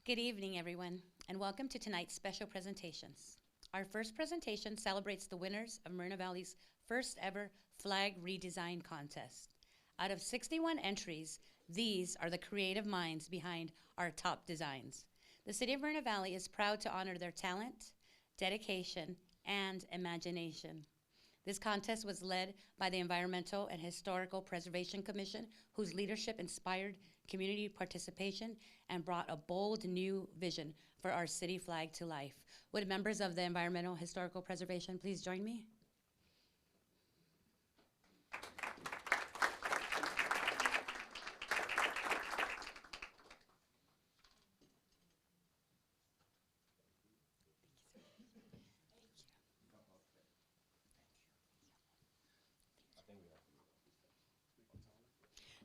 Good evening, everyone, and welcome to tonight's special presentations. Our first presentation celebrates the winners of Moreno Valley's first ever flag redesign contest. Out of 61 entries, these are the creative minds behind our top designs. The City of Moreno Valley is proud to honor their talent, dedication, and imagination. This contest was led by the Environmental and Historical Preservation Commission, whose leadership inspired community participation and brought a bold new vision for our city flag to life. Would members of the Environmental Historical Preservation please join me?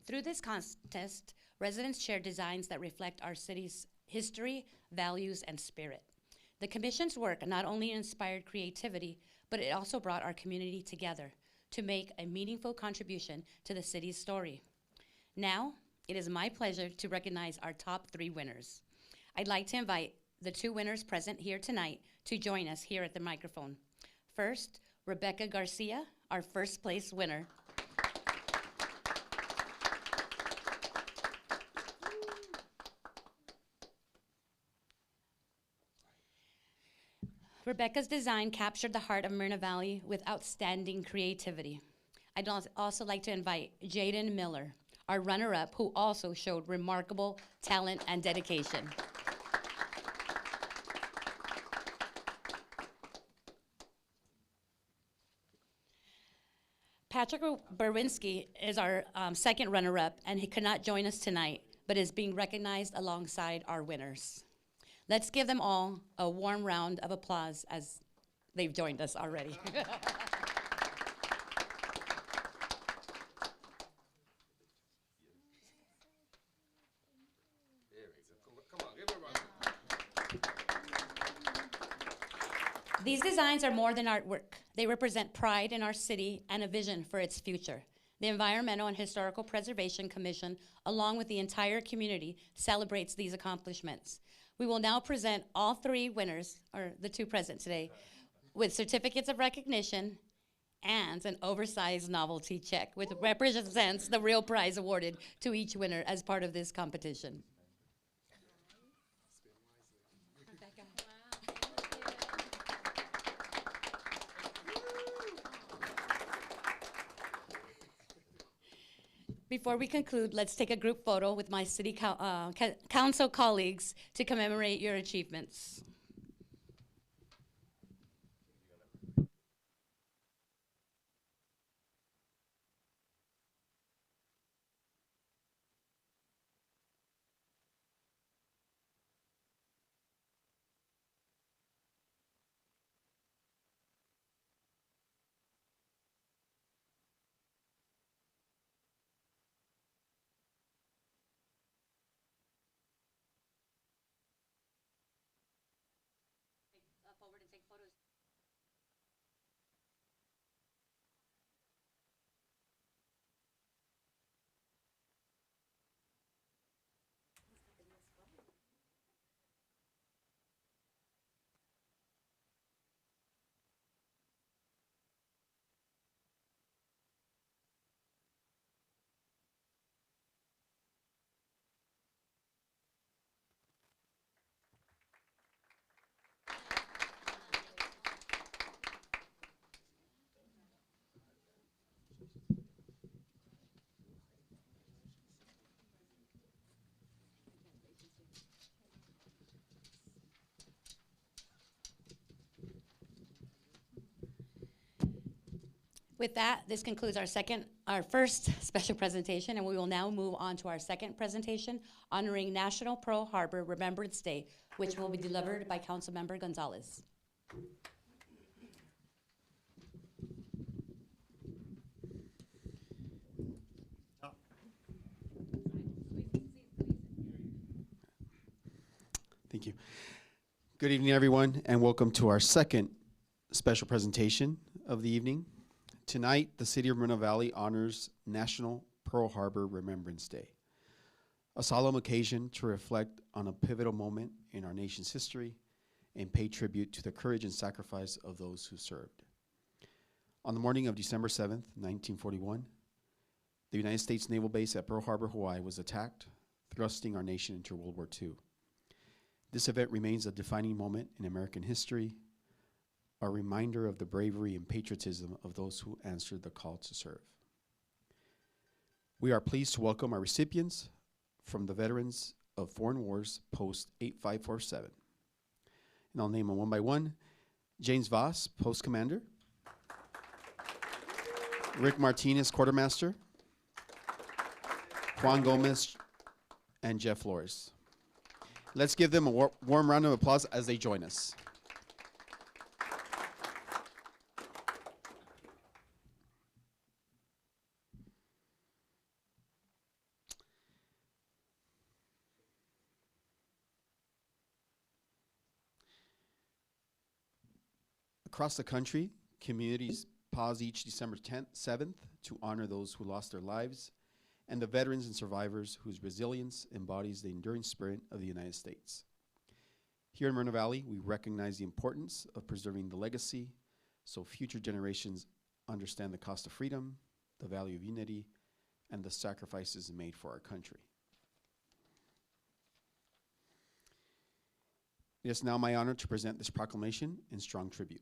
Through this contest, residents share designs that reflect our city's history, values, and spirit. The Commission's work not only inspired creativity, but it also brought our community together to make a meaningful contribution to the city's story. Now, it is my pleasure to recognize our top 3 winners. I'd like to invite the 2 winners present here tonight to join us here at the microphone. First, Rebecca Garcia, our first place winner. Rebecca's design captured the heart of Moreno Valley with outstanding creativity. I'd also like to invite Jaden Miller, our runner-up, who also showed remarkable talent and dedication. Patrick Berwinski is our second runner-up, and he could not join us tonight, but is being recognized alongside our winners. Let's give them all a warm round of applause as they've joined us already. These designs are more than artwork. They represent pride in our city and a vision for its future. The Environmental and Historical Preservation Commission, along with the entire community, celebrates these accomplishments. We will now present all 3 winners, or the 2 present today, with certificates of recognition and an oversized novelty check, which represents the real prize awarded to each winner as part of this competition. Before we conclude, let's take a group photo with my city council colleagues to commemorate your achievements. Forward and take photos. With that, this concludes our first special presentation, and we will now move on to our second presentation honoring National Pearl Harbor Remembrance Day, which will be delivered by Councilmember Gonzalez. Thank you. Good evening, everyone, and welcome to our second special presentation of the evening. Tonight, the City of Moreno Valley honors National Pearl Harbor Remembrance Day. a solemn occasion to reflect on a pivotal moment in our nation's history and pay tribute to the courage and sacrifice of those who served. On the morning of December 7th, 1941, the United States Naval Base at Pearl Harbor, Hawaii was attacked, thrusting our nation into World War II. This event remains a defining moment in American history, a reminder of the bravery and patriotism of those who answered the call to serve. We are pleased to welcome our recipients from the Veterans of Foreign Wars Post 8547. And I'll name them one by one. James Voss, Post Commander. Rick Martinez, Quartermaster. Juan Gomez and Jeff Flores. Let's give them a warm round of applause as they join us. Across the country, communities pause each December 10th, 7th to honor those who lost their lives and the veterans and survivors whose resilience embodies the enduring spirit of the United States. Here in Moreno Valley, we recognize the importance of preserving the legacy so future generations understand the cost of freedom, the value of unity, and the sacrifices made for our country. It is now my honor to present this proclamation in strong tribute.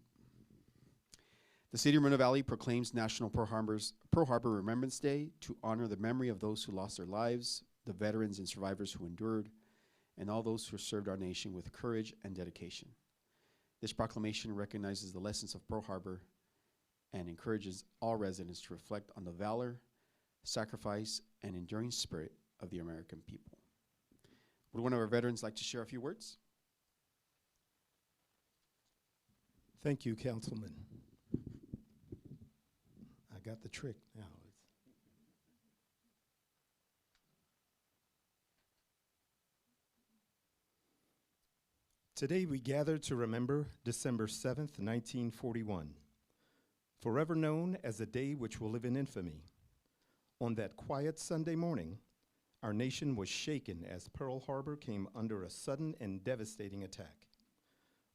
The City of Moreno Valley proclaims National Pearl Harbor Remembrance Day to honor the memory of those who lost their lives, the veterans and survivors who endured, and all those who served our nation with courage and dedication. This proclamation recognizes the lessons of Pearl Harbor and encourages all residents to reflect on the valor, sacrifice, and enduring spirit of the American people. Would one of our veterans like to share a few words? Thank you, Councilman. I got the trick now. Today we gather to remember December 7th, 1941, forever known as a day which will live in infamy. On that quiet Sunday morning, our nation was shaken as Pearl Harbor came under a sudden and devastating attack.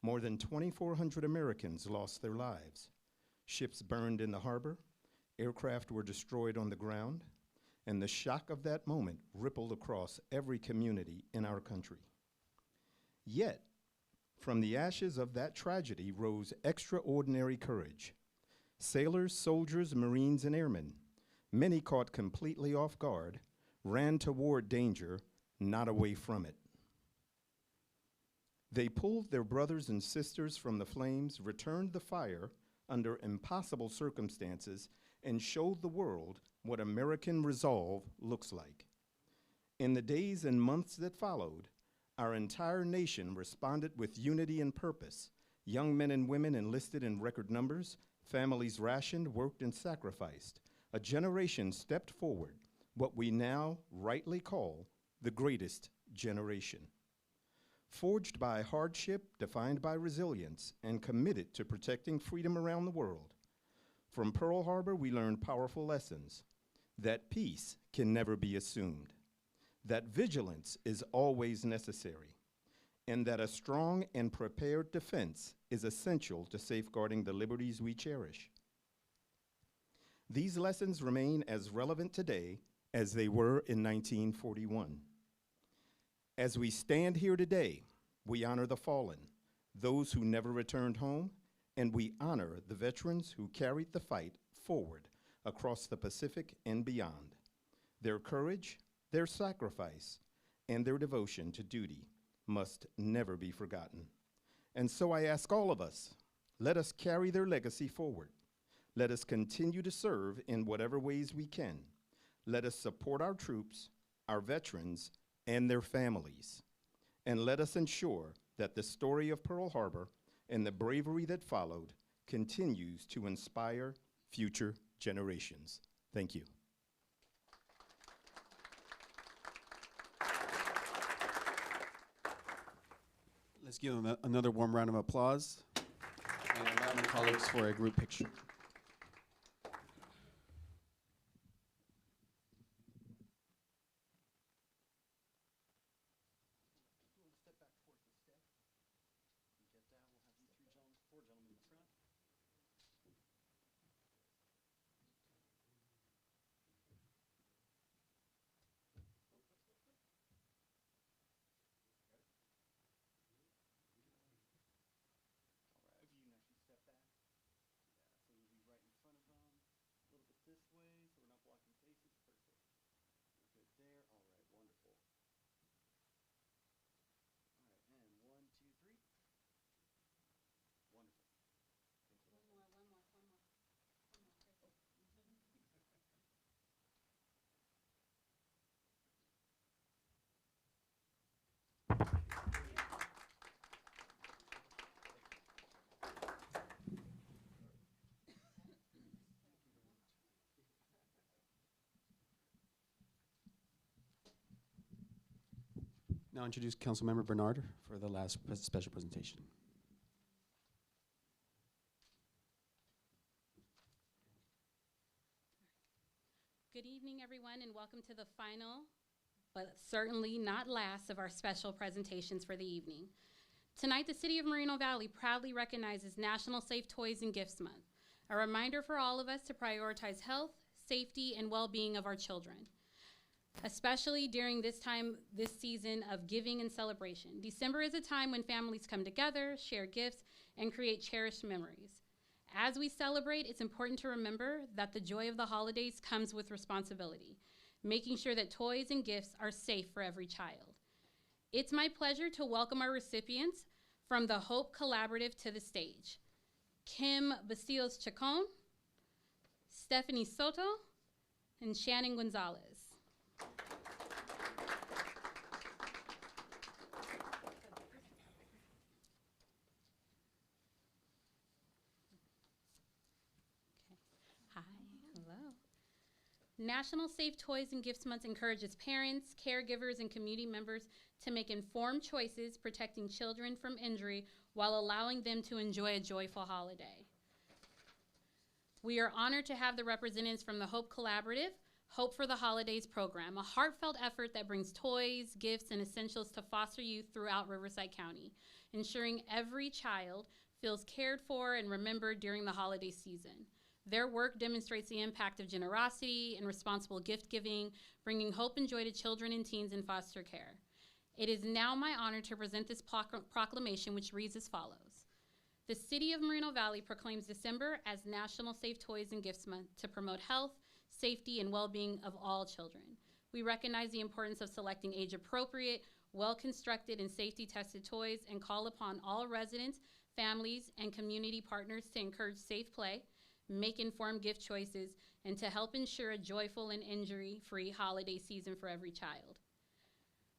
More than 2,400 Americans lost their lives. Ships burned in the harbor, aircraft were destroyed on the ground, and the shock of that moment rippled across every community in our country. Yet, from the ashes of that tragedy rose extraordinary courage. Sailors, soldiers, Marines, and airmen, many caught completely off guard, ran toward danger, not away from it. They pulled their brothers and sisters from the flames, returned the fire under impossible circumstances, and showed the world what American resolve looks like. In the days and months that followed, our entire nation responded with unity and purpose. Young men and women enlisted in record numbers, families rationed, worked, and sacrificed. A generation stepped forward, what we now rightly call the greatest generation. Forged by hardship, defined by resilience, and committed to protecting freedom around the world. From Pearl Harbor, we learned powerful lessons: that peace can never be assumed, that vigilance is always necessary, and that a strong and prepared defense is essential to safeguarding the liberties we cherish. These lessons remain as relevant today as they were in 1941. As we stand here today, we honor the fallen, those who never returned home, and we honor the veterans who carried the fight forward across the Pacific and beyond. Their courage, their sacrifice, and their devotion to duty must never be forgotten. And so I ask all of us, let us carry their legacy forward. Let us continue to serve in whatever ways we can. Let us support our troops, our veterans, and their families. And let us ensure that the story of Pearl Harbor and the bravery that followed continues to inspire future generations. Thank you. Let's give them another warm round of applause. And allow my colleagues for a group picture. Now introduce Councilmember Bernard for the last special presentation. Good evening, everyone, and welcome to the final, but certainly not last, of our special presentations for the evening. Tonight, the City of Moreno Valley proudly recognizes National Safe Toys and Gifts Month, a reminder for all of us to prioritize health, safety, and well-being of our children, especially during this season of giving and celebration. December is a time when families come together, share gifts, and create cherished memories. As we celebrate, it's important to remember that the joy of the holidays comes with responsibility, making sure that toys and gifts are safe for every child. It's my pleasure to welcome our recipients from the Hope Collaborative to the stage. Kim Bastiles Chacon, Stephanie Soto, and Shannon Gonzalez. Hi, hello. National Safe Toys and Gifts Month encourages parents, caregivers, and community members to make informed choices protecting children from injury while allowing them to enjoy a joyful holiday. We are honored to have the representatives from the Hope Collaborative, Hope for the Holidays program, a heartfelt effort that brings toys, gifts, and essentials to foster youth throughout Riverside County, ensuring every child feels cared for and remembered during the holiday season. Their work demonstrates the impact of generosity and responsible gift giving, bringing hope and joy to children and teens in foster care. It is now my honor to present this proclamation, which reads as follows. The City of Moreno Valley proclaims December as National Safe Toys and Gifts Month to promote health, safety, and well-being of all children. We recognize the importance of selecting age-appropriate, well-constructed, and safety-tested toys and call upon all residents, families, and community partners to encourage safe play, make informed gift choices, and to help ensure a joyful and injury-free holiday season for every child.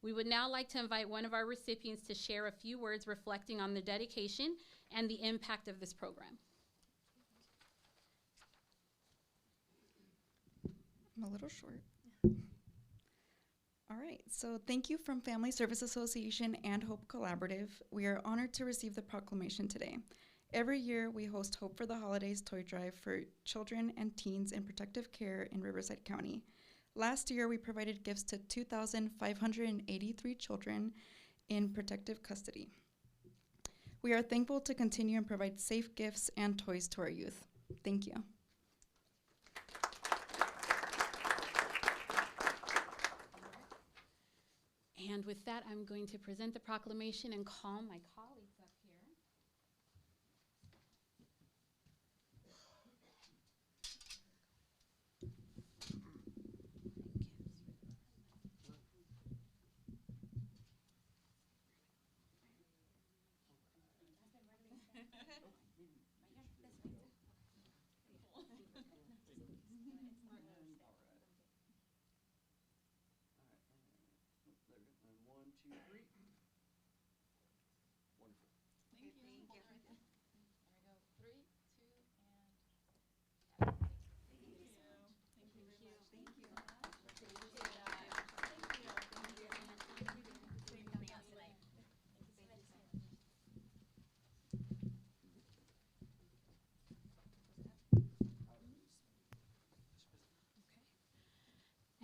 We would now like to invite one of our recipients to share a few words reflecting on the dedication and the impact of this program. I'm a little short. All right, so thank you from Family Service Association and Hope Collaborative. We are honored to receive the proclamation today. Every year, we host Hope for the Holidays toy drive for children and teens in protective care in Riverside County. Last year, we provided gifts to 2,583 children in protective custody. We are thankful to continue and provide safe gifts and toys to our youth. Thank you. And with that, I'm going to present the proclamation and call my colleagues up here.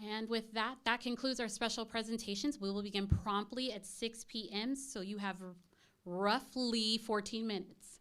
And with that, that concludes our special presentations. We will begin promptly at 6 p.m., so you have roughly 14 minutes.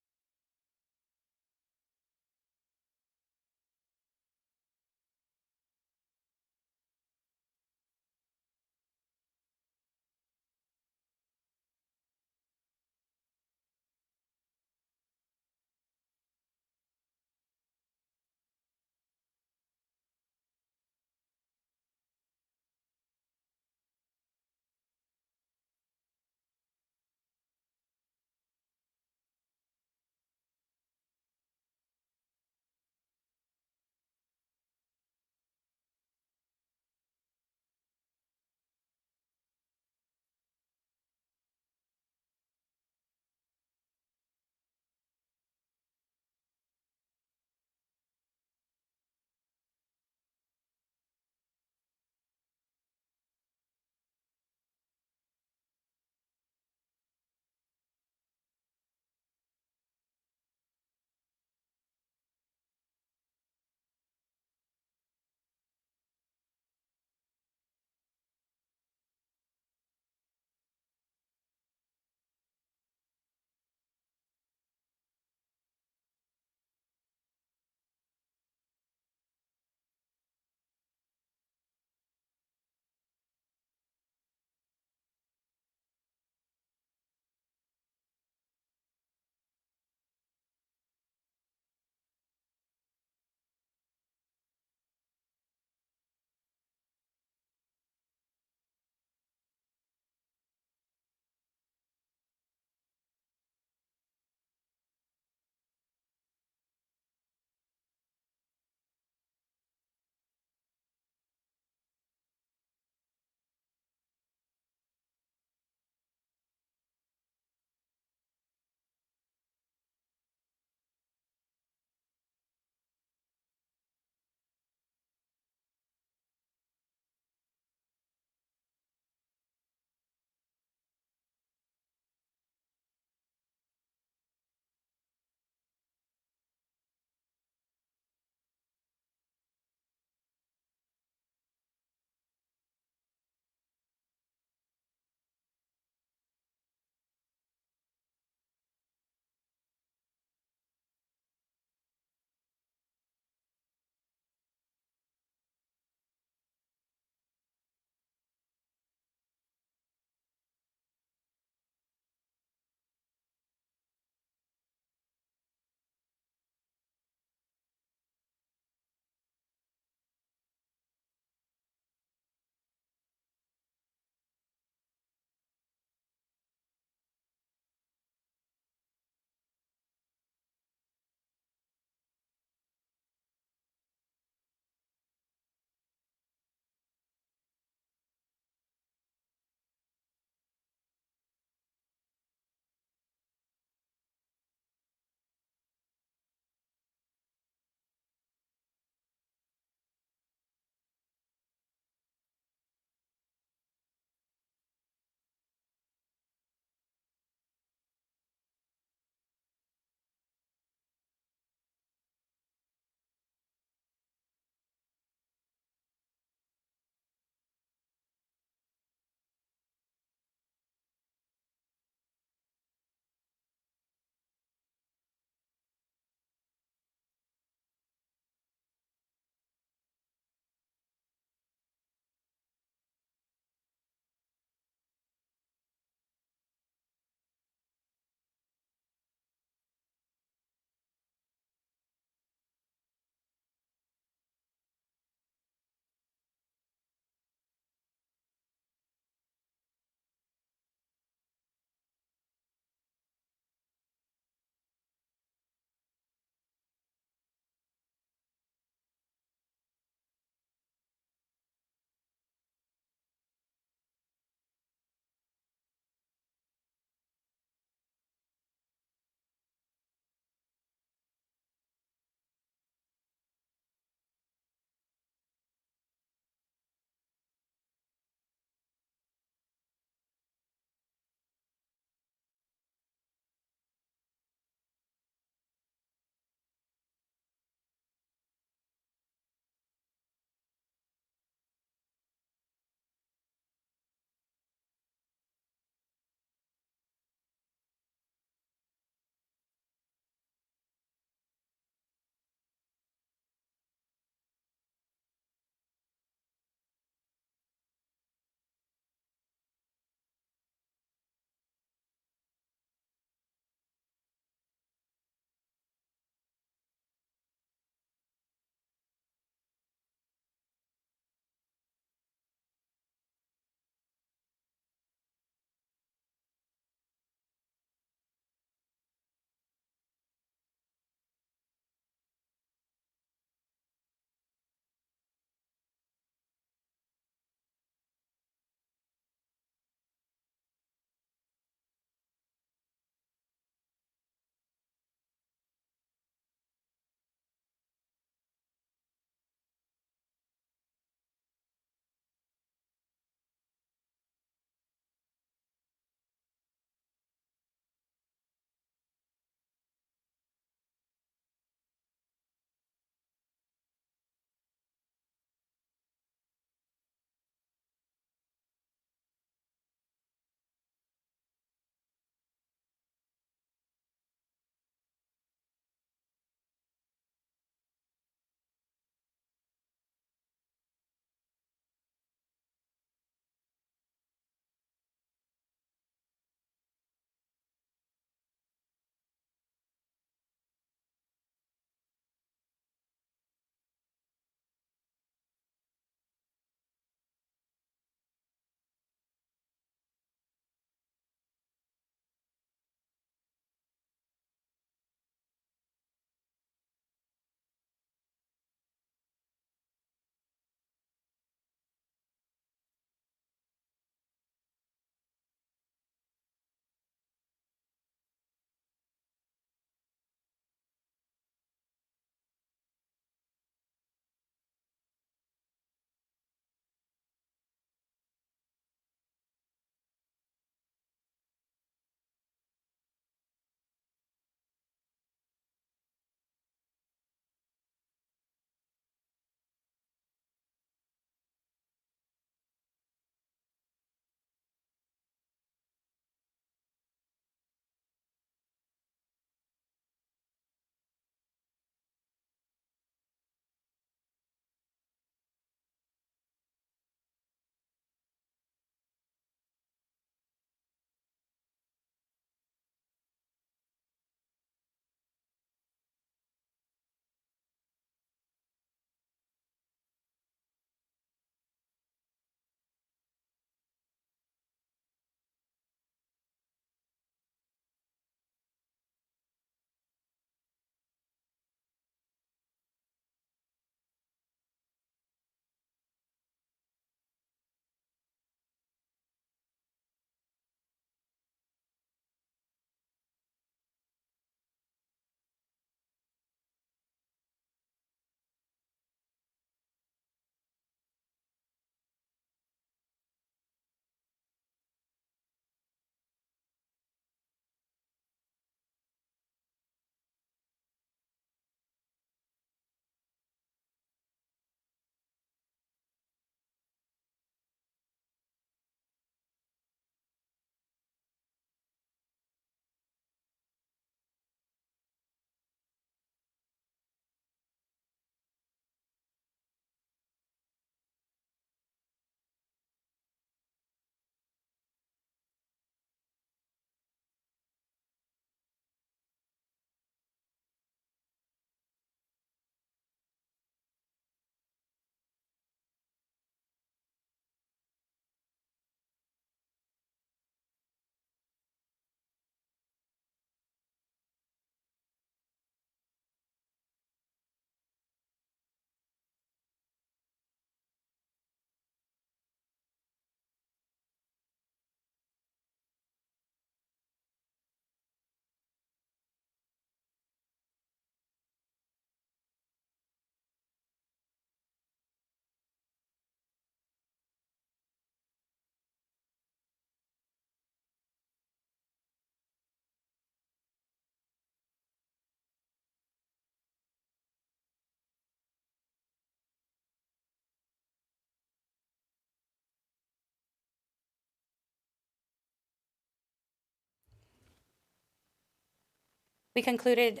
We concluded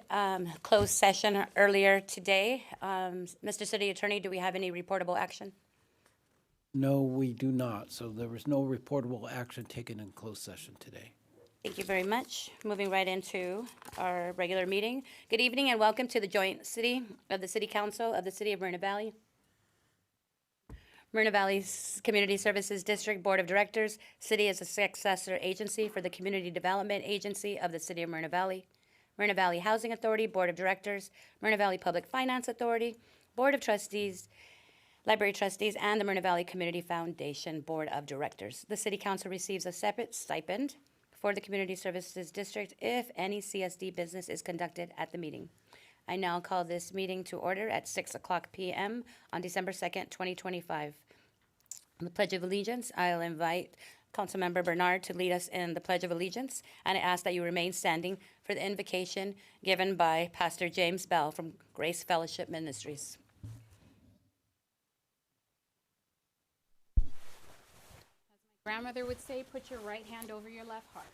closed session earlier today. Mr. City Attorney, do we have any reportable action? No, we do not. So there was no reportable action taken in closed session today. Thank you very much. Moving right into our regular meeting. Good evening and welcome to the joint city of the City Council of the City of Moreno Valley. Moreno Valley's Community Services District Board of Directors. City is a successor agency for the Community Development Agency of the City of Moreno Valley. Moreno Valley Housing Authority Board of Directors, Moreno Valley Public Finance Authority, Board of Trustees, Library Trustees, and the Moreno Valley Community Foundation Board of Directors. The City Council receives a separate stipend for the Community Services District if any CSD business is conducted at the meeting. I now call this meeting to order at 6:00 p.m. on December 2nd, 2025. The Pledge of Allegiance, I'll invite Councilmember Bernard to lead us in the Pledge of Allegiance, and I ask that you remain standing for the invocation given by Pastor James Bell from Grace Fellowship Ministries. Grandmother would say, put your right hand over your left heart.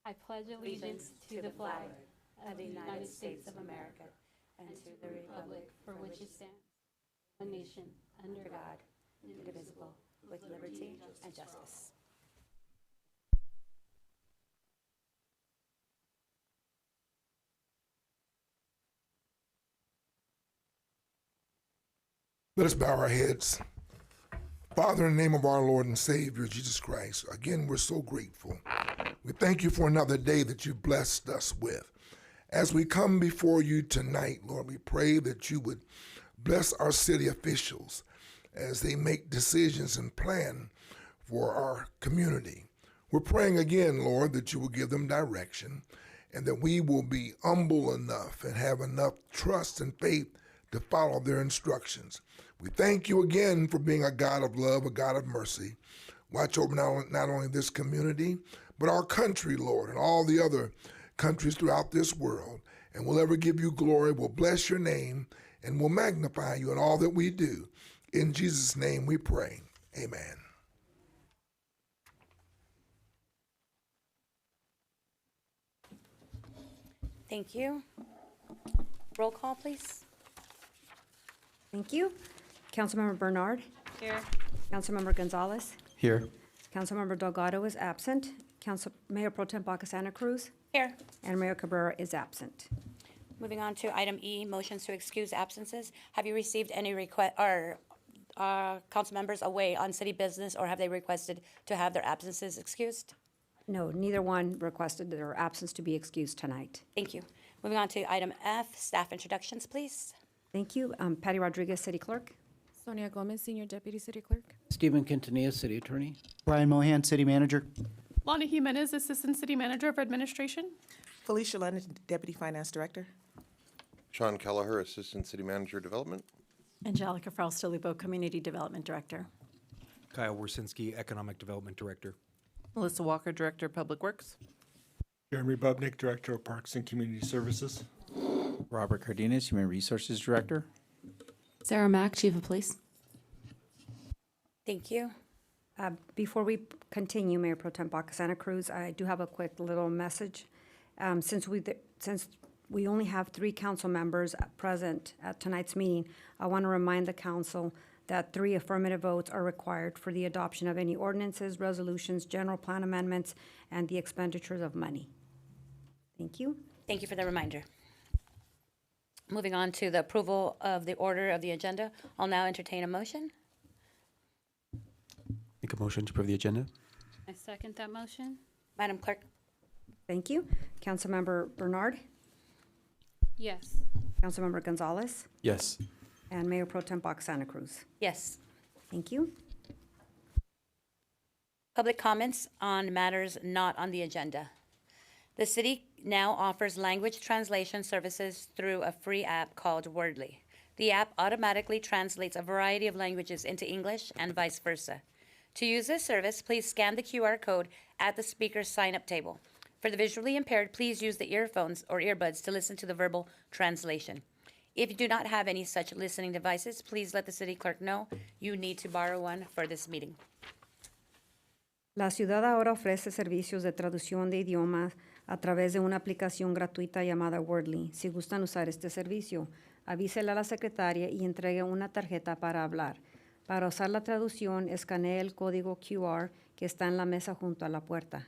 I pledge allegiance to the flag of the United States of America and to the republic for which it stands, one nation, under God, indivisible, with liberty and justice. Let us bow our heads. Father, in the name of our Lord and Savior, Jesus Christ, again, we're so grateful. We thank you for another day that you've blessed us with. As we come before you tonight, Lord, we pray that you would bless our city officials as they make decisions and plan for our community. We're praying again, Lord, that you will give them direction and that we will be humble enough and have enough trust and faith to follow their instructions. We thank you again for being a God of love, a God of mercy. Watch over not only this community, but our country, Lord, and all the other countries throughout this world. And we'll ever give you glory. We'll bless your name, and we'll magnify you in all that we do. In Jesus' name we pray. Amen. Thank you. Roll call, please. Thank you. Councilmember Bernard. Here. Councilmember Gonzalez. Here. Councilmember Delgado is absent. Mayor Pro Tem Baca Santa Cruz. Here. And Mayor Cabrera is absent. Moving on to item E, motions to excuse absences. Have you received any request, or council members away on city business, or have they requested to have their absences excused? No, neither one requested their absence to be excused tonight. Thank you. Moving on to item F, staff introductions, please. Thank you. Patty Rodriguez, City Clerk. Sonia Gomez, Senior Deputy City Clerk. Stephen Quintanilla, City Attorney. Brian Mohan, City Manager. Lonnie Jimenez, Assistant City Manager of Administration. Felicia Lennon, Deputy Finance Director. Sean Kelleher, Assistant City Manager Development. Angelica Frausto-Libo, Community Development Director. Kyle Wersinski, Economic Development Director. Melissa Walker, Director of Public Works. Jeremy Bubnick, Director of Parks and Community Services. Robert Cardenas, Human Resources Director. Sarah Mack, Chief of Police. Thank you. Before we continue, Mayor Pro Tem Baca Santa Cruz, I do have a quick little message. Since we only have 3 council members present at tonight's meeting, I want to remind the council that 3 affirmative votes are required for the adoption of any ordinances, resolutions, general plan amendments, and the expenditures of money. Thank you. Thank you for the reminder. Moving on to the approval of the order of the agenda, I'll now entertain a motion. Make a motion to approve the agenda. I second that motion. Madam Clerk. Thank you. Councilmember Bernard, Yes. Councilmember Gonzalez, Yes. and Mayor Pro Tem Baca Santa Cruz. Yes. Thank you. Public comments on matters not on the agenda. The city now offers language translation services through a free app called Wordly. The app automatically translates a variety of languages into English and vice versa. To use this service, please scan the QR code at the speaker's sign-up table. For the visually impaired, please use the earphones or earbuds to listen to the verbal translation. If you do not have any such listening devices, please let the city clerk know you need to borrow one for this meeting. La ciudad ahora ofrece servicios de traducción de idiomas a través de una aplicación gratuita llamada Wordly. Si gustan usar este servicio, avísele a la secretaria y entregue una tarjeta para hablar. Para usar la traducción, escanee el código QR que está en la mesa junto a la puerta.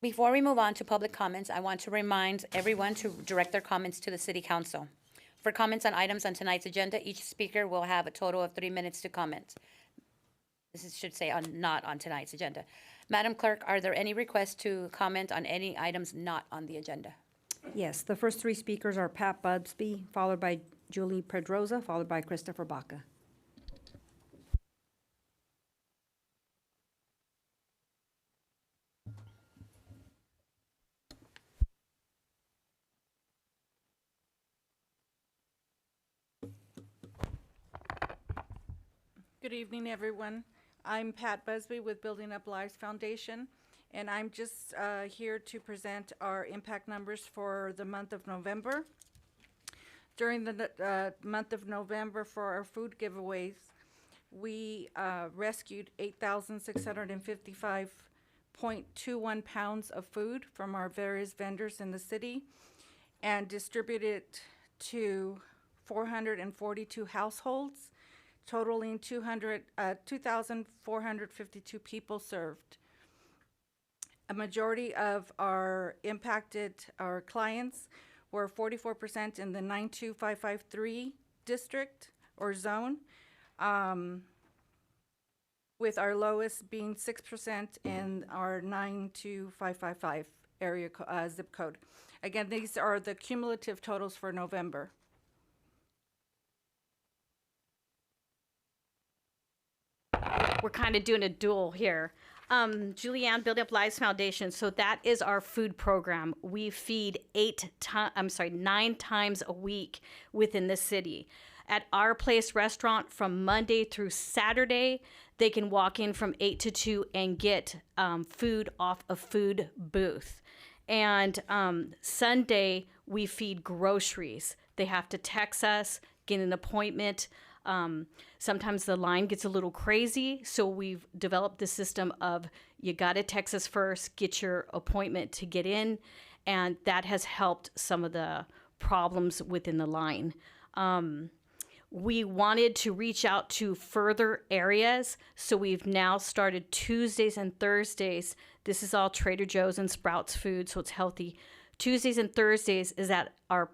Before we move on to public comments, I want to remind everyone to direct their comments to the City Council. For comments on items on tonight's agenda, each speaker will have a total of 3 minutes to comment. Should say not on tonight's agenda. Madam Clerk, are there any requests to comment on any items not on the agenda? Yes, the first 3 speakers are Pat Busby, followed by Julie Pedrosa, followed by Christopher Baca. Good evening, everyone. I'm Pat Busby with Building Up Lives Foundation, and I'm just here to present our impact numbers for the month of November. During the month of November for our food giveaways, we rescued 8,655.21 pounds of food from our various vendors in the city and distributed to 442 households, totaling 2,452 people served. A majority of our clients were 44% in the 92553 district or zone, with our lowest being 6% in our 92555 area zip code. Again, these are the cumulative totals for November. We're kind of doing a duel here. Julianne, Building Up Lives Foundation. So that is our food program. We feed 9 times a week within the city. At Our Place Restaurant from Monday through Saturday, they can walk in from 8 to 2 and get food off a food booth. And Sunday, we feed groceries. They have to text us, get an appointment. Sometimes the line gets a little crazy, so we've developed the system of you got to text us first, get your appointment to get in, and that has helped some of the problems within the line. We wanted to reach out to further areas, so we've now started Tuesdays and Thursdays. This is all Trader Joe's and Sprouts food, so it's healthy. Tuesdays and Thursdays is at our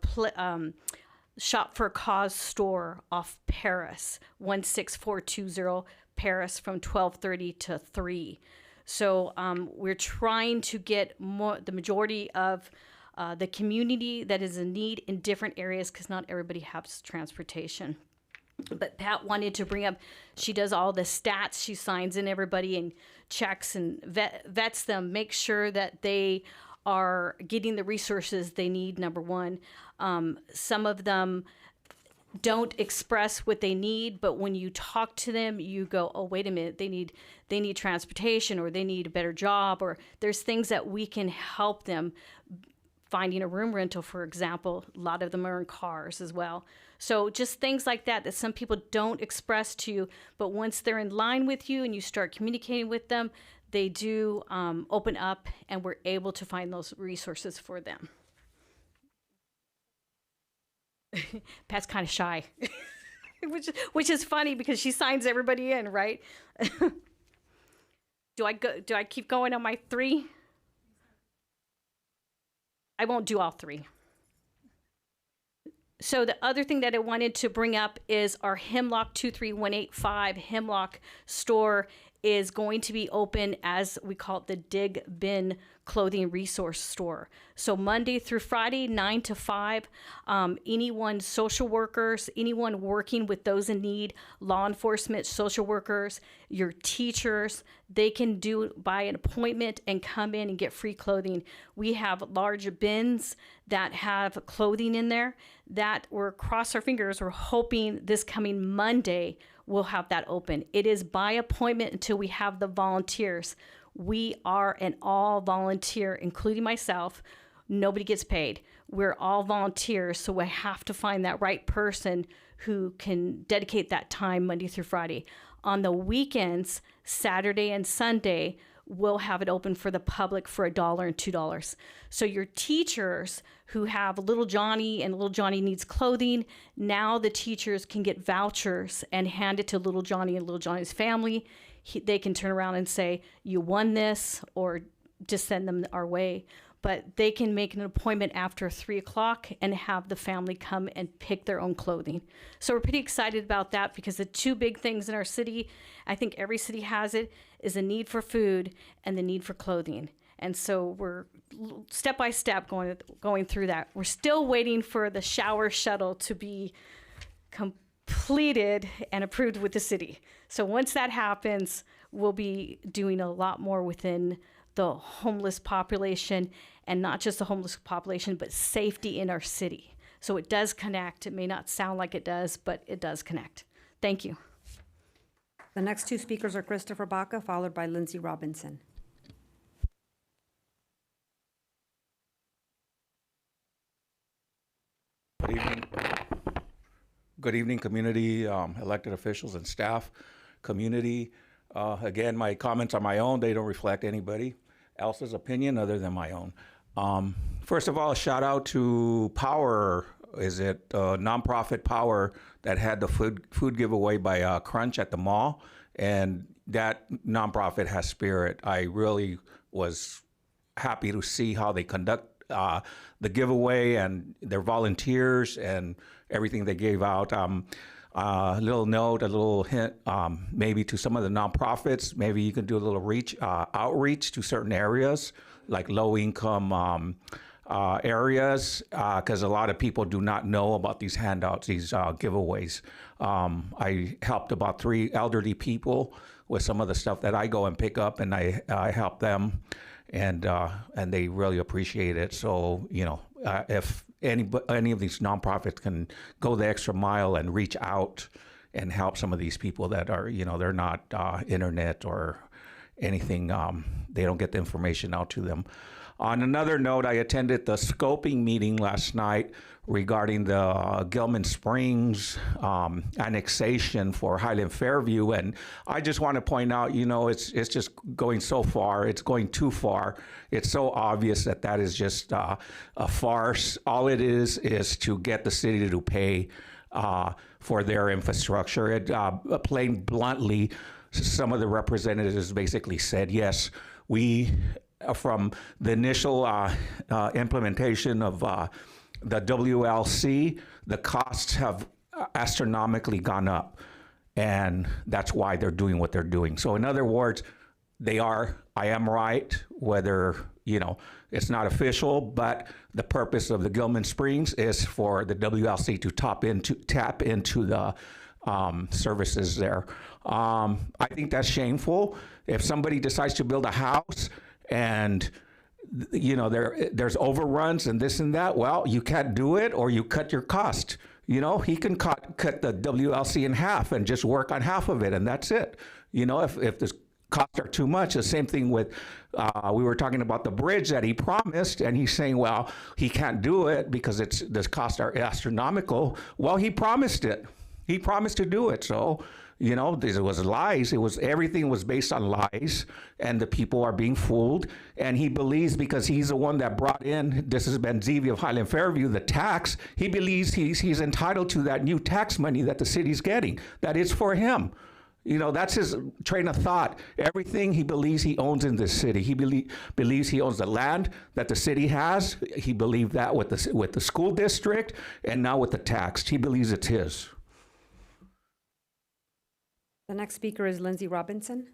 Shop for a Cause store off Paris, 16420 Paris, from 12:30 to 3. So we're trying to get the majority of the community that is in need in different areas, because not everybody has transportation. But Pat wanted to bring up, she does all the stats. She signs in everybody and checks and vets them, makes sure that they are getting the resources they need, number one. Some of them don't express what they need, but when you talk to them, you go, oh, wait a minute, they need transportation, or they need a better job, or there's things that we can help them. Finding a room rental, for example, a lot of them are in cars as well. So just things like that some people don't express to you, but once they're in line with you and you start communicating with them, they do open up, and we're able to find those resources for them. Pat's kind of shy, which is funny because she signs everybody in, right? Do I keep going on my 3? I won't do all 3. So the other thing that I wanted to bring up is our Hemlock 23185 Hemlock store is going to be open as we call it the Dig Bin Clothing Resource Store. So Monday through Friday, 9 to 5, anyone, social workers, anyone working with those in need, law enforcement, social workers, your teachers, they can buy an appointment and come in and get free clothing. We have large bins that have clothing in there that we're cross our fingers. We're hoping this coming Monday we'll have that open. It is by appointment until we have the volunteers. We are an all volunteer, including myself. Nobody gets paid. We're all volunteers, so I have to find that right person who can dedicate that time Monday through Friday. On the weekends, Saturday and Sunday, we'll have it open for the public for $1 and $2. So your teachers who have little Johnny and little Johnny needs clothing, now the teachers can get vouchers and hand it to little Johnny and little Johnny's family. They can turn around and say, you won this, or just send them our way. But they can make an appointment after 3 o'clock and have the family come and pick their own clothing. So we're pretty excited about that, because the two big things in our city, I think every city has it, is the need for food and the need for clothing. And so we're step by step going through that. We're still waiting for the shower shuttle to be completed and approved with the city. So once that happens, we'll be doing a lot more within the homeless population, and not just the homeless population, but safety in our city. So it does connect. It may not sound like it does, but it does connect. Thank you. The next two speakers are Christopher Baca, followed by Lindsay Robinson. Good evening. Good evening, community, elected officials and staff, community. Again, my comments are my own. They don't reflect anybody else's opinion other than my own. First of all, a shout out to Power. Is it nonprofit Power that had the food giveaway by Crunch at the mall? And that nonprofit has spirit. I really was happy to see how they conduct the giveaway and their volunteers and everything they gave out. A little note, a little hint, maybe to some of the nonprofits, maybe you can do a little outreach to certain areas, like low-income areas, because a lot of people do not know about these handouts, these giveaways. I helped about 3 elderly people with some of the stuff that I go and pick up, and I help them, and they really appreciate it. So, you know, if any of these nonprofits can go the extra mile and reach out and help some of these people that are, you know, they're not internet or anything, they don't get the information out to them. On another note, I attended the scoping meeting last night regarding the Gilman Springs annexation for Highland Fairview, and I just want to point out, you know, it's just going so far. It's going too far. It's so obvious that that is just a farce. All it is to get the city to pay for their infrastructure. Plain bluntly, some of the representatives basically said, yes, we, from the initial implementation of the WLC, the costs have astronomically gone up, and that's why they're doing what they're doing. So in other words, I am right, whether, you know, it's not official, but the purpose of the Gilman Springs is for the WLC to tap into the services there. I think that's shameful. If somebody decides to build a house and, you know, there's overruns and this and that, well, you can't do it, or you cut your cost. You know, he can cut the WLC in half and just work on half of it, and that's it. You know, if the costs are too much, the same thing with, we were talking about the bridge that he promised, and he's saying, well, he can't do it because the costs are astronomical. Well, he promised it. He promised to do it, so, you know, it was lies. Everything was based on lies, and the people are being fooled. And he believes, because he's the one that brought in, this is Benzivi of Highland Fairview, the tax. He believes he's entitled to that new tax money that the city's getting. That is for him. You know, that's his train of thought. Everything he believes he owns in this city. He believes he owns the land that the city has. He believed that with the school district, and now with the tax. He believes it's his. The next speaker is Lindsay Robinson.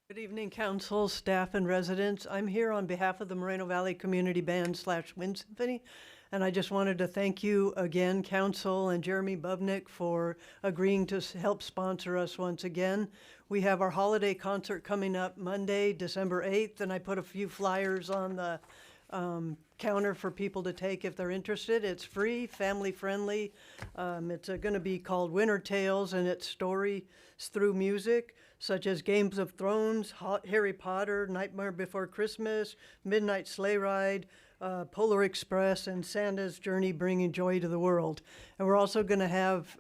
Good evening, council, staff, and residents. I'm here on behalf of the Moreno Valley Community Band / Wind Symphony, and I just wanted to thank you again, council, and Jeremy Bubnick, for agreeing to help sponsor us once again. We have our holiday concert coming up Monday, December 8th, and I put a few flyers on the counter for people to take if they're interested. It's free, family friendly. It's going to be called Winter Tales, and it's stories through music, such as Games of Thrones, Harry Potter, Nightmare Before Christmas, Midnight Sleigh Ride, Polar Express, and Santa's Journey Bringing Joy to the World. And we're also going to have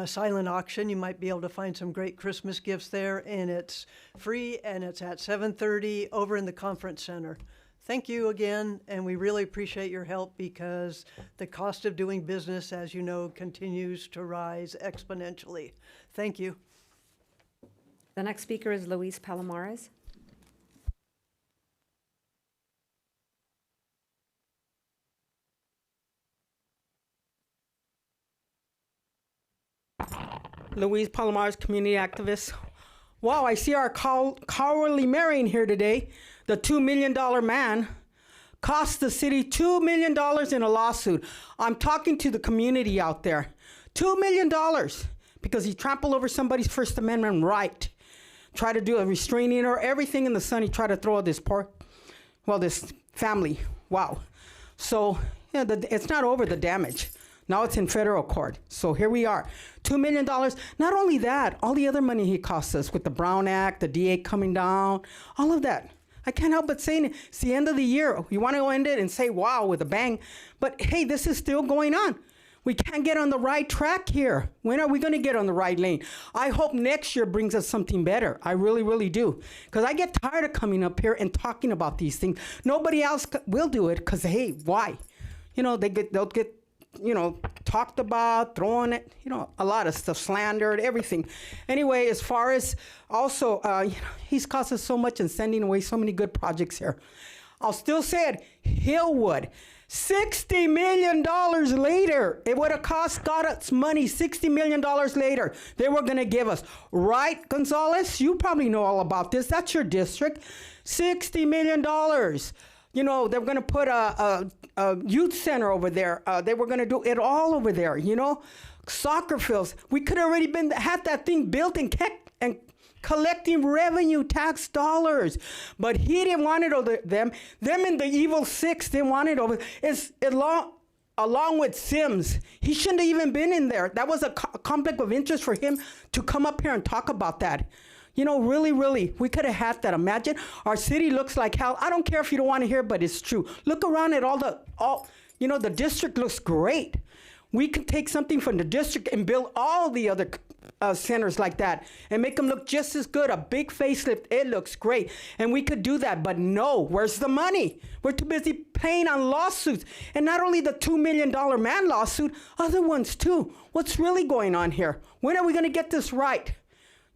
silent auction. You might be able to find some great Christmas gifts there, and it's free, and it's at 7:30 over in the conference center. Thank you again, and we really appreciate your help because the cost of doing business, as you know, continues to rise exponentially. Thank you. The next speaker is Luis Palomares. Luis Palomares, community activist. Wow, I see our cowardly mayor in here today. The $2 million man cost the city $2 million in a lawsuit. I'm talking to the community out there. $2 million because he trampled over somebody's First Amendment right. Tried to do a restraining order, everything in the sun. He tried to throw at this this family. Wow. So yeah, it's not over the damage. Now it's in federal court. So here we are. $2 million. Not only that, all the other money he cost us with the Brown Act, the DA coming down, all of that. I can't help but saying it's the end of the year. You want to end it and say, wow, with a bang. But hey, this is still going on. We can't get on the right track here. When are we going to get on the right lane? I hope next year brings us something better. I really, really do. Because I get tired of coming up here and talking about these things. Nobody else will do it because, hey, why? You know, they'll get talked about, thrown it, a lot of stuff, slandered, everything. Anyway, as far as also, he's cost us so much and sending away so many good projects here. I'll still say it, Hillwood, $60 million later. It would have cost us money, $60 million later. They were going to give us. Right, Gonzalez? You probably know all about this. That's your district. $60 million. They were going to put a youth center over there. They were going to do it all over there, Soccer fields. We could have already had that thing built and collecting revenue tax dollars. But he didn't want it over them. Them and the evil six didn't want it over. Along with Sims. He shouldn't have even been in there. That was a conflict of interest for him to come up here and talk about that. Really, really, we could have had that. Imagine our city looks like hell. I don't care if you don't want to hear, but it's true. Look around at the district looks great. We could take something from the district and build all the other centers like that and make them look just as good. A big facelift, it looks great. And we could do that, but no, where's the money? We're too busy paying on lawsuits. And not only the $2 million man lawsuit, other ones too. What's really going on here? When are we going to get this right?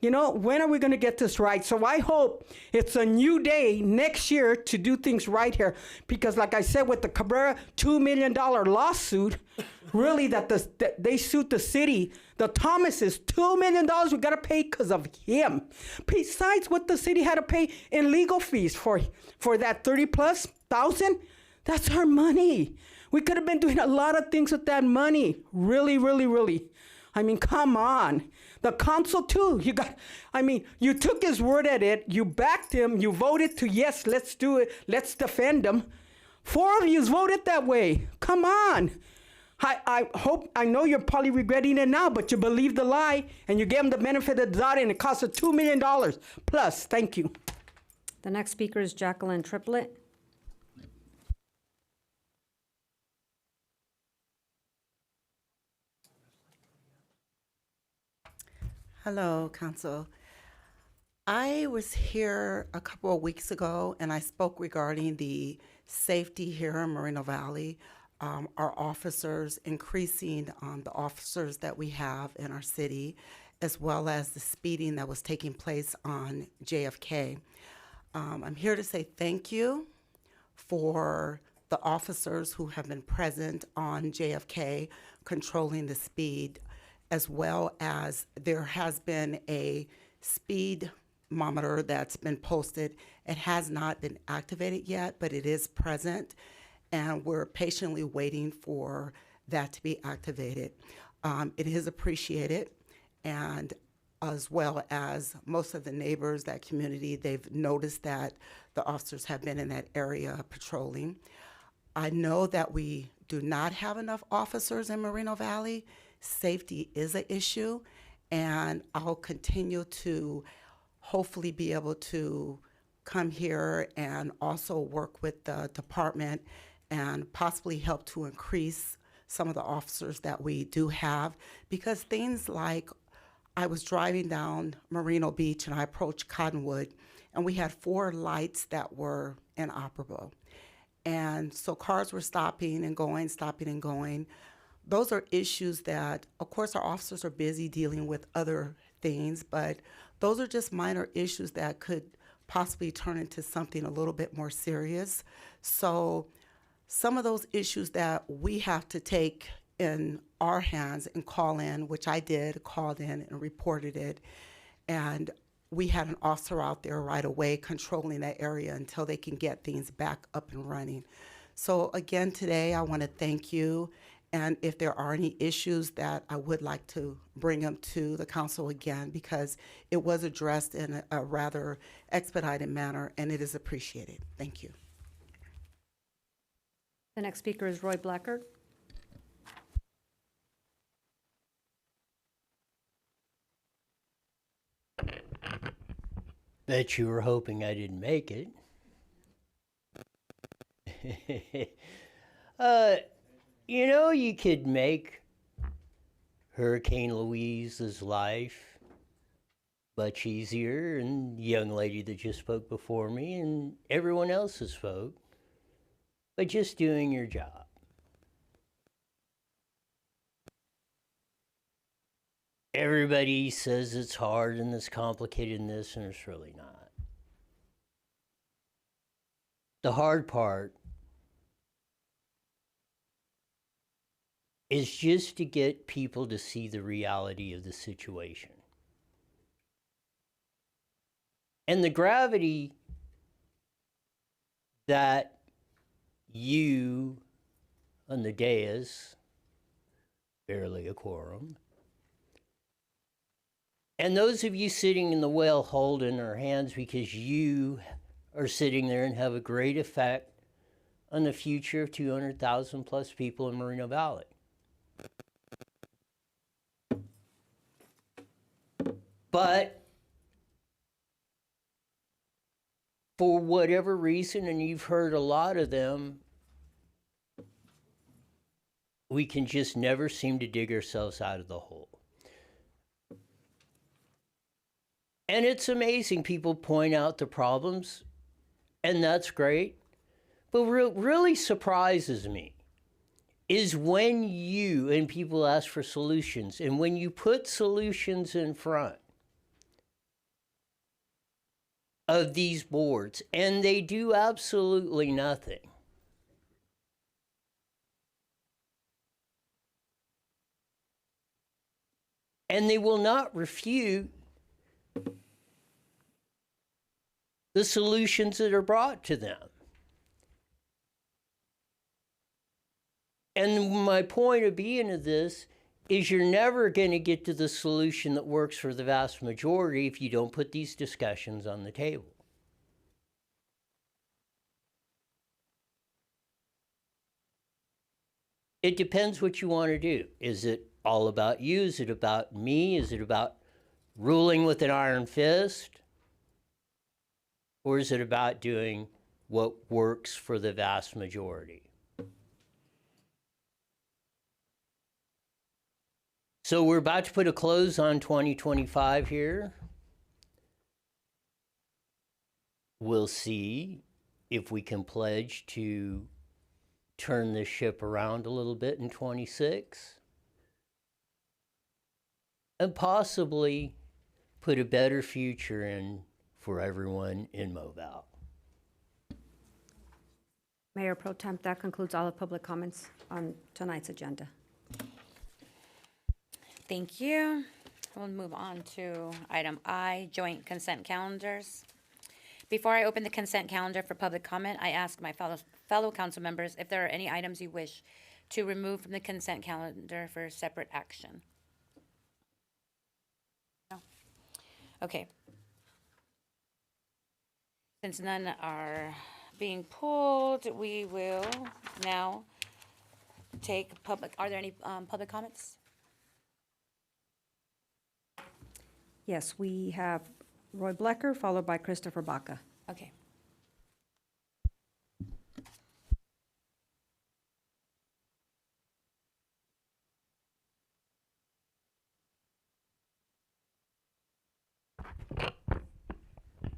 When are we going to get this right? So I hope it's a new day next year to do things right here. Because like I said, with the Cabrera $2 million lawsuit, really that they sued the city, the Thomases, $2 million we got to pay because of him. Besides what the city had to pay in legal fees for that 30+ thousand, that's our money. We could have been doing a lot of things with that money. Really, really, really. I mean, come on. The council too, you took his word at it, you backed him, you voted to yes, let's do it, let's defend him. 4 of you voted that way. Come on. I know you're probably regretting it now, but you believed the lie and you gave him the benefit of the doubt and it cost us $2 million plus. Thank you. The next speaker is Jacqueline Triplett. Hello, Council. I was here a couple of weeks ago and I spoke regarding the safety here in Moreno Valley, our officers, increasing the officers that we have in our city, as well as the speeding that was taking place on JFK. I'm here to say thank you for the officers who have been present on JFK controlling the speed, as well as there has been a speedometer that's been posted. It has not been activated yet, but it is present, and we're patiently waiting for that to be activated. It is appreciated, and as well as most of the neighbors, that community, they've noticed that the officers have been in that area patrolling. I know that we do not have enough officers in Moreno Valley. Safety is an issue, and I'll continue to hopefully be able to come here and also work with the department and possibly help to increase some of the officers that we do have, because things like I was driving down Merino Beach and I approached Cottonwood, and we had 4 lights that were inoperable. And so cars were stopping and going, stopping and going. Those are issues that, of course, our officers are busy dealing with other things, but those are just minor issues that could possibly turn into something a little bit more serious. So some of those issues that we have to take in our hands and call in, which I did, called in and reported it, and we had an officer out there right away controlling that area until they can get things back up and running. So again, today I want to thank you, and if there are any issues that I would like to bring them to the council again, because it was addressed in a rather expedited manner, and it is appreciated. Thank you. The next speaker is Roy Blackard. Bet you were hoping I didn't make it. You know, you could make Hurricane Louise's life much easier, and the young lady that just spoke before me, and everyone else's folk, by just doing your job. Everybody says it's hard and it's complicated and this, and it's really not. The hard part is just to get people to see the reality of the situation. And the gravity that you on the dais, barely a quorum, and those of you sitting in the well holding our hands because you are sitting there and have a great effect on the future of 200,000 plus people in Moreno Valley. But for whatever reason, and you've heard a lot of them, we can just never seem to dig ourselves out of the hole. And it's amazing, people point out the problems, and that's great. But what really surprises me is when you, and people ask for solutions, and when you put solutions in front of these boards, and they do absolutely nothing. And they will not refute the solutions that are brought to them. And my point of being of this is you're never going to get to the solution that works for the vast majority if you don't put these discussions on the table. It depends what you want to do. Is it all about you? Is it about me? Is it about ruling with an iron fist? Or is it about doing what works for the vast majority? So we're about to put a close on 2025 here. We'll see if we can pledge to turn this ship around a little bit in 26. And possibly put a better future in for everyone in Moval. Mayor Pro Tem, that concludes all the public comments on tonight's agenda. Thank you. We'll move on to item I, joint consent calendars. Before I open the consent calendar for public comment, I ask my fellow council members if there are any items you wish to remove from the consent calendar for separate action. No? Okay. Since none are being pulled, we will now take public, are there any public comments? Yes, we have Roy Blecker, followed by Christopher Baca. Okay.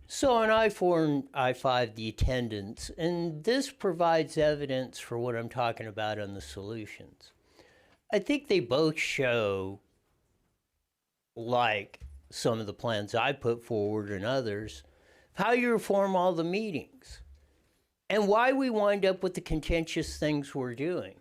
So on I-4 and I-5, the attendance, and this provides evidence for what I'm talking about on the solutions. I think they both show, like some of the plans I put forward and others, how you reform all the meetings and why we wind up with the contentious things we're doing.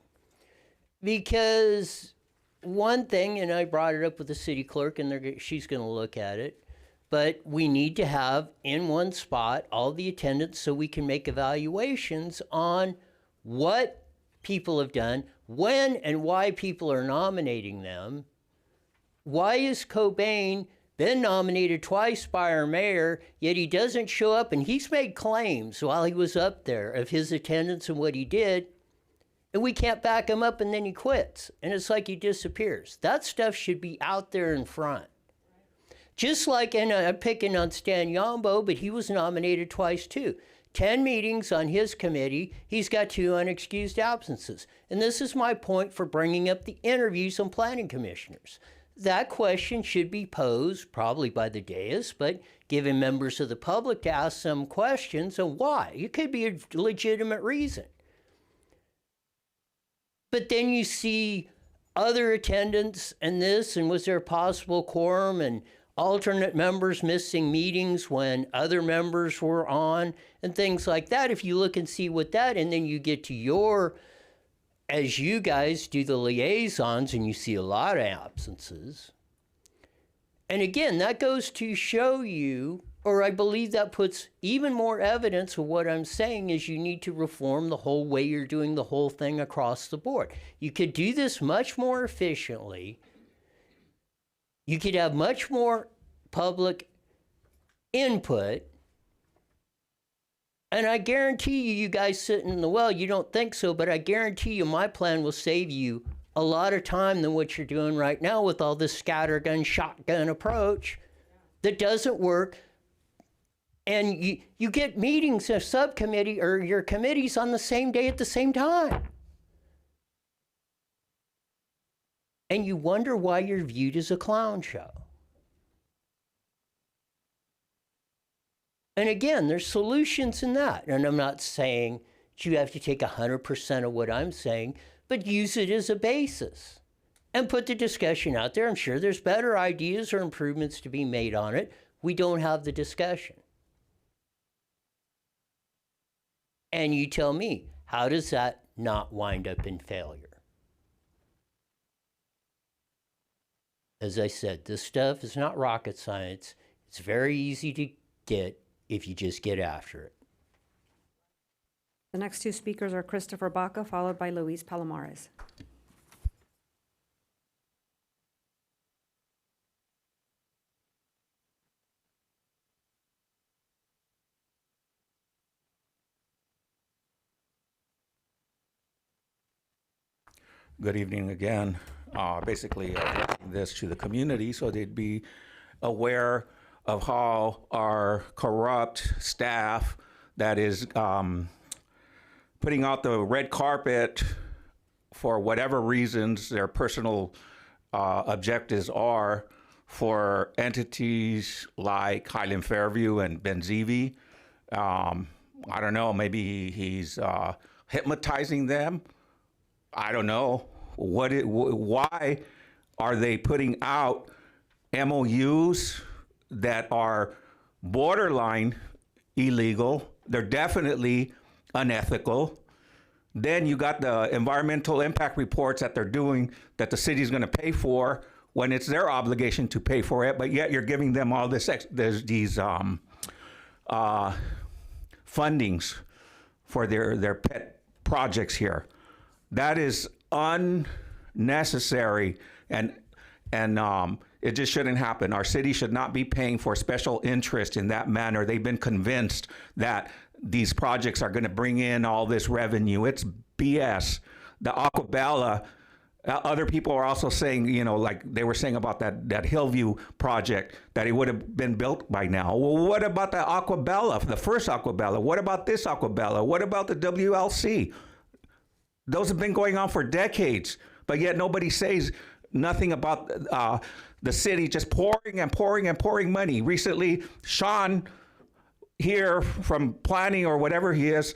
Because one thing, and I brought it up with the city clerk, and she's going to look at it, but we need to have in one spot all the attendance so we can make evaluations on what people have done, when and why people are nominating them. Why is Cobain been nominated twice by our mayor, yet he doesn't show up, and he's made claims while he was up there of his attendance and what he did, and we can't back him up, and then he quits, and it's like he disappears. That stuff should be out there in front. Just like, and I'm picking on Stan Yambo, but he was nominated twice too. 10 meetings on his committee, he's got 2 unexcused absences. And this is my point for bringing up the interviews on planning commissioners. That question should be posed, probably by the dais, but giving members of the public to ask some questions on why. It could be a legitimate reason. But then you see other attendance and this, and was there a possible quorum, and alternate members missing meetings when other members were on, and things like that. If you look and see what that, and then you get to your, as you guys do the liaisons, and you see a lot of absences. And again, that goes to show you, or I believe that puts even more evidence of what I'm saying is you need to reform the whole way you're doing the whole thing across the board. You could do this much more efficiently. You could have much more public input. And I guarantee you, you guys sitting in the well, you don't think so, but I guarantee you my plan will save you a lot of time than what you're doing right now with all this scattergun, shotgun approach that doesn't work. And you get meetings, a subcommittee or your committees on the same day at the same time. And you wonder why you're viewed as a clown show. And again, there's solutions in that. And I'm not saying that you have to take 100% of what I'm saying, but use it as a basis and put the discussion out there. I'm sure there's better ideas or improvements to be made on it. We don't have the discussion. And you tell me, how does that not wind up in failure? As I said, this stuff is not rocket science. It's very easy to get if you just get after it. The next 2 speakers are Christopher Baca, followed by Luis Palomares. Good evening again. Basically, this to the community so they'd be aware of how our corrupt staff that is putting out the red carpet for whatever reasons their personal objectives are for entities like Highland Fairview and Benzivi. I don't know, maybe he's hypnotizing them. I don't know. Why are they putting out MOUs that are borderline illegal? They're definitely unethical. Then you got the environmental impact reports that they're doing that the city's going to pay for when it's their obligation to pay for it, but yet you're giving them all these fundings for their pet projects here. That is unnecessary, and it just shouldn't happen. Our city should not be paying for special interest in that manner. They've been convinced that these projects are going to bring in all this revenue. It's BS. The Aquabella, other people are also saying, you know, like they were saying about that Hillview project, that it would have been built by now. Well, what about the Aquabella, the first Aquabella? What about this Aquabella? What about the WLC? Those have been going on for decades, but yet nobody says nothing about the city just pouring and pouring and pouring money. Recently, Sean here from planning or whatever he is,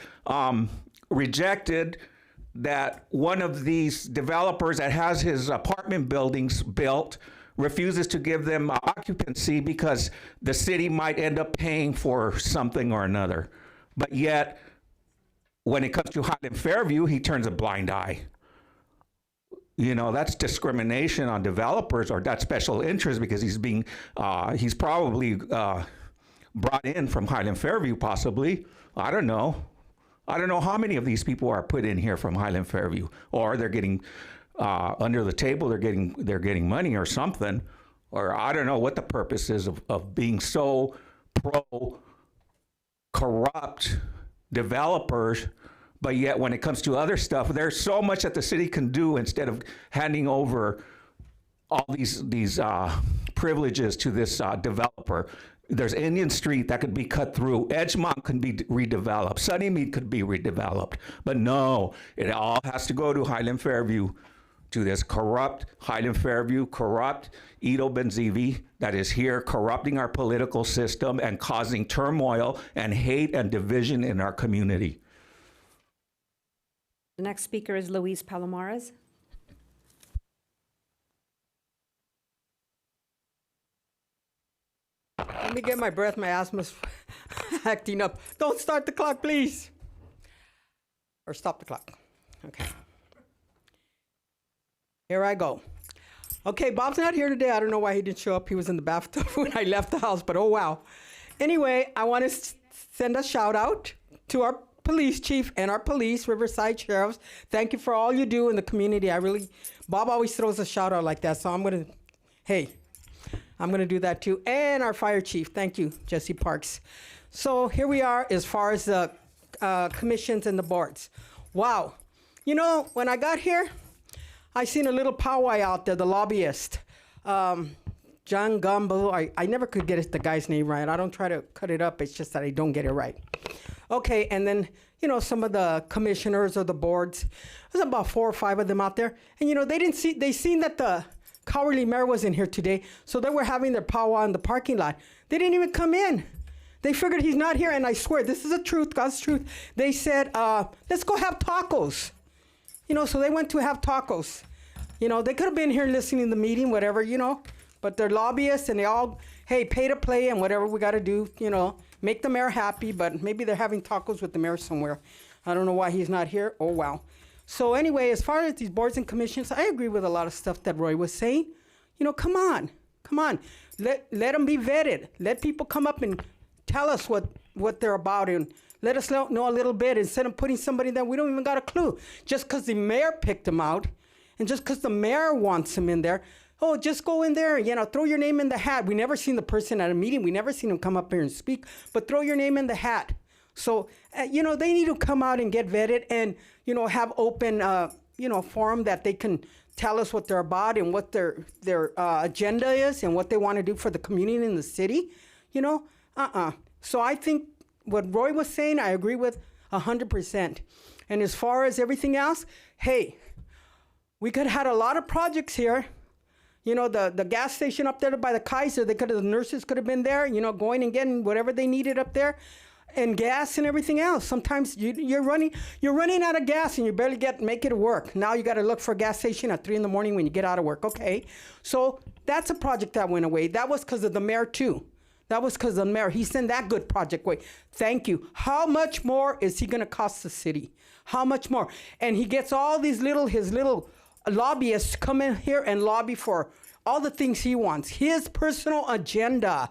rejected that one of these developers that has his apartment buildings built refuses to give them occupancy because the city might end up paying for something or another. But yet, when it comes to Highland Fairview, he turns a blind eye. You know, that's discrimination on developers, or that's special interest because he's probably brought in from Highland Fairview, possibly. I don't know. I don't know how many of these people are put in here from Highland Fairview, or they're getting under the table. They're getting money or something, or I don't know what the purpose is of being so pro corrupt developers. But yet, when it comes to other stuff, there's so much that the city can do instead of handing over all these privileges to this developer. There's Indian Street that could be cut through. Edgemont could be redeveloped. Sunnymead could be redeveloped. But no, it all has to go to Highland Fairview, to this corrupt Highland Fairview, corrupt Ido Benzivi that is here corrupting our political system and causing turmoil and hate and division in our community. The next speaker is Luis Palomares. Let me get my breath. My asthma's acting up. Don't start the clock, please. Or stop the clock. Okay. Here I go. Okay, Bob's not here today. I don't know why he didn't show up. He was in the bathtub when I left the house, but oh wow. Anyway, I want to send a shout out to our police chief and our police, Riverside Sheriffs. Thank you for all you do in the community. Bob always throws a shout out like that, so I'm going to do that too. And our fire chief, thank you, Jesse Parks. So here we are as far as the commissions and the boards. Wow. You know, when I got here, I seen a little powwow out there, the lobbyist, John Gumbo. I never could get the guy's name right. I don't try to cut it up. It's just that I don't get it right. Okay, and then, you know, some of the commissioners or the boards, there's about 4 or 5 of them out there. And, you know, they seen that the cowardly mayor wasn't here today, so they were having their powwow in the parking lot. They didn't even come in. They figured he's not here, and I swear, this is the truth, God's truth. They said, let's go have tacos. You know, so they went to have tacos. You know, they could have been here listening to the meeting, whatever, you know, but they're lobbyists, and they all, hey, pay to play and whatever we got to do, you know, make the mayor happy, but maybe they're having tacos with the mayor somewhere. I don't know why he's not here. Oh, wow. So anyway, as far as these boards and commissions, I agree with a lot of stuff that Roy was saying. You know, come on. Let them be vetted. Let people come up and tell us what they're about and let us know a little bit instead of putting somebody that we don't even got a clue. Just because the mayor picked them out and just because the mayor wants them in there, oh, just go in there, you know, throw your name in the hat. We never seen the person at a meeting. We never seen him come up here and speak, but throw your name in the hat. So, you know, they need to come out and get vetted and, you know, have open, forum that they can tell us what they're about and what their agenda is and what they want to do for the community and the city, you know? So I think what Roy was saying, I agree with 100%. And as far as everything else, hey, we could have had a lot of projects here. You know, the gas station up there by the Kaiser, the nurses could have been there, you know, going and getting whatever they needed up there. And gas and everything else. Sometimes you're running out of gas and you barely make it work. Now you got to look for a gas station at 3 a.m. when you get out of work. Okay, so that's a project that went away. That was because of the mayor too. That was because of the mayor. He sent that good project away. Thank you. How much more is he going to cost the city? How much more? And he gets all these his little lobbyists come in here and lobby for all the things he wants. His personal agenda.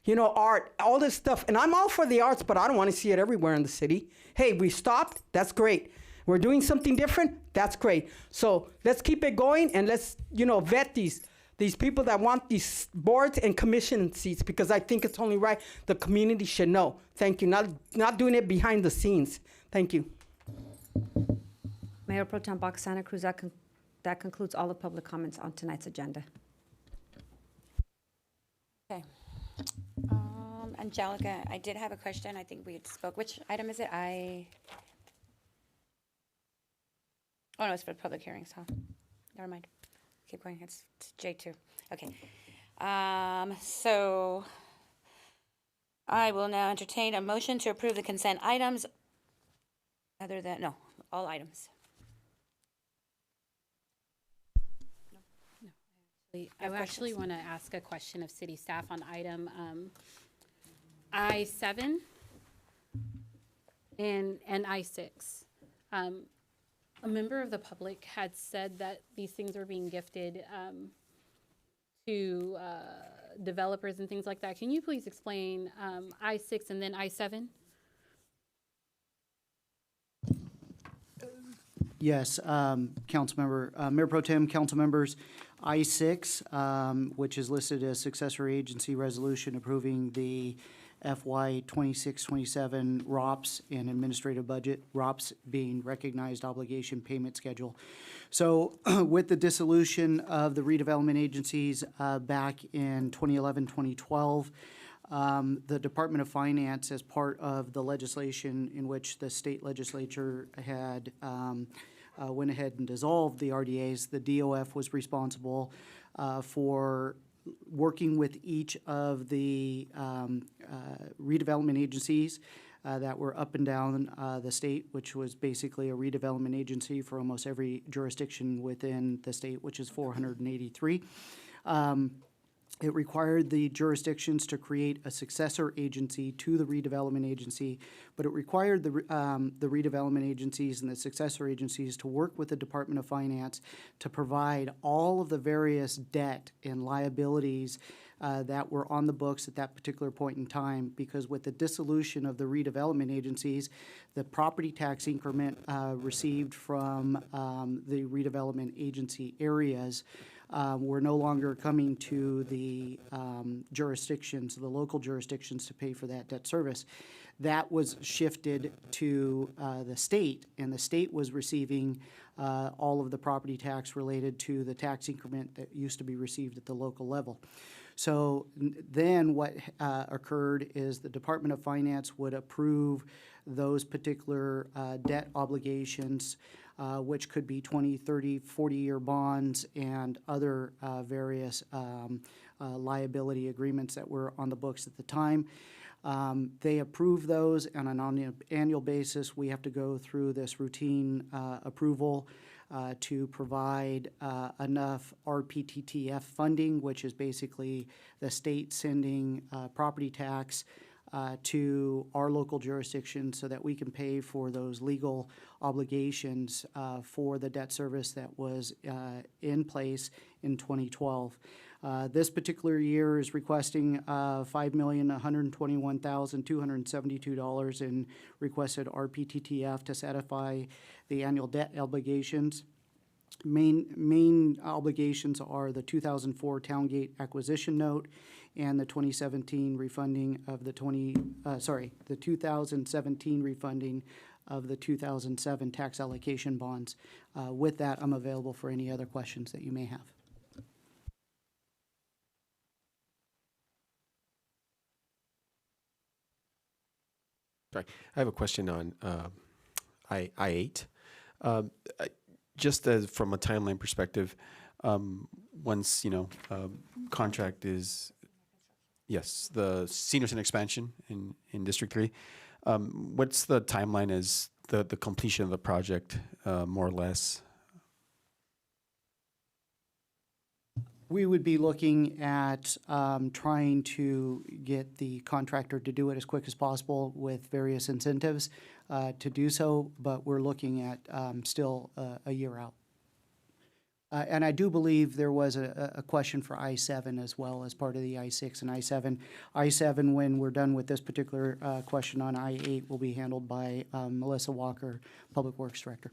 You know, art, all this stuff. And I'm all for the arts, but I don't want to see it everywhere in the city. Hey, we stopped. That's great. We're doing something different. That's great. So let's keep it going and let's, you know, vet these people that want these boards and commission seats because I think it's only right. The community should know. Thank you. Not doing it behind the scenes. Thank you. Mayor Pro Tem Baca Santa Cruz, that concludes all the public comments on tonight's agenda. Okay. Angelica, I did have a question. I think we had spoke. Which item is it? Oh, no, it's for public hearings, huh? Never mind. keep going. It's J2. Okay. So I will now entertain a motion to approve the consent items other than, no, all items. I actually want to ask a question of city staff on item I-7 and I-6. A member of the public had said that these things were being gifted to developers and things like that. Can you please explain I-6 and then I-7? Yes, Councilmember, Mayor Pro Tem, council members, I-6, which is listed as successor agency resolution approving the FY 26-27 ROPS and administrative budget, ROPS being recognized obligation payment schedule. So with the dissolution of the redevelopment agencies back in 2011-2012, the Department of Finance, as part of the legislation in which the state legislature had went ahead and dissolved the RDAs, the DOF was responsible for working with each of the redevelopment agencies that were up and down the state, which was basically a redevelopment agency for almost every jurisdiction within the state, which is 483. It required the jurisdictions to create a successor agency to the redevelopment agency, but it required the redevelopment agencies and the successor agencies to work with the Department of Finance to provide all of the various debt and liabilities that were on the books at that particular point in time, because with the dissolution of the redevelopment agencies, the property tax increment received from the redevelopment agency areas were no longer coming to the jurisdictions, the local jurisdictions, to pay for that debt service. That was shifted to the state, and the state was receiving all of the property tax related to the tax increment that used to be received at the local level. So then what occurred is the Department of Finance would approve those particular debt obligations, which could be 20, 30, 40-year bonds and other various liability agreements that were on the books at the time. They approve those, and on an annual basis, we have to go through this routine approval to provide enough RPTTF funding, which is basically the state sending property tax to our local jurisdiction so that we can pay for those legal obligations for the debt service that was in place in 2012. This particular year is requesting $5,121,272 in requested RPTTF to satisfy the annual debt obligations. Main obligations are the 2004 Towngate acquisition note and the 2017 refunding of the 2017 refunding of the 2007 tax allocation bonds. With that, I'm available for any other questions that you may have. Sorry, I have a question on I-8. Just as from a timeline perspective, once, contract is, yes, the senior center expansion in District 3, what's the timeline as the completion of the project, more or less? We would be looking at trying to get the contractor to do it as quick as possible with various incentives to do so, but we're looking at still a year out. And I do believe there was a question for I-7 as well as part of the I-6 and I-7. I-7, when we're done with this particular question on I-8, will be handled by Melissa Walker, Public Works Director.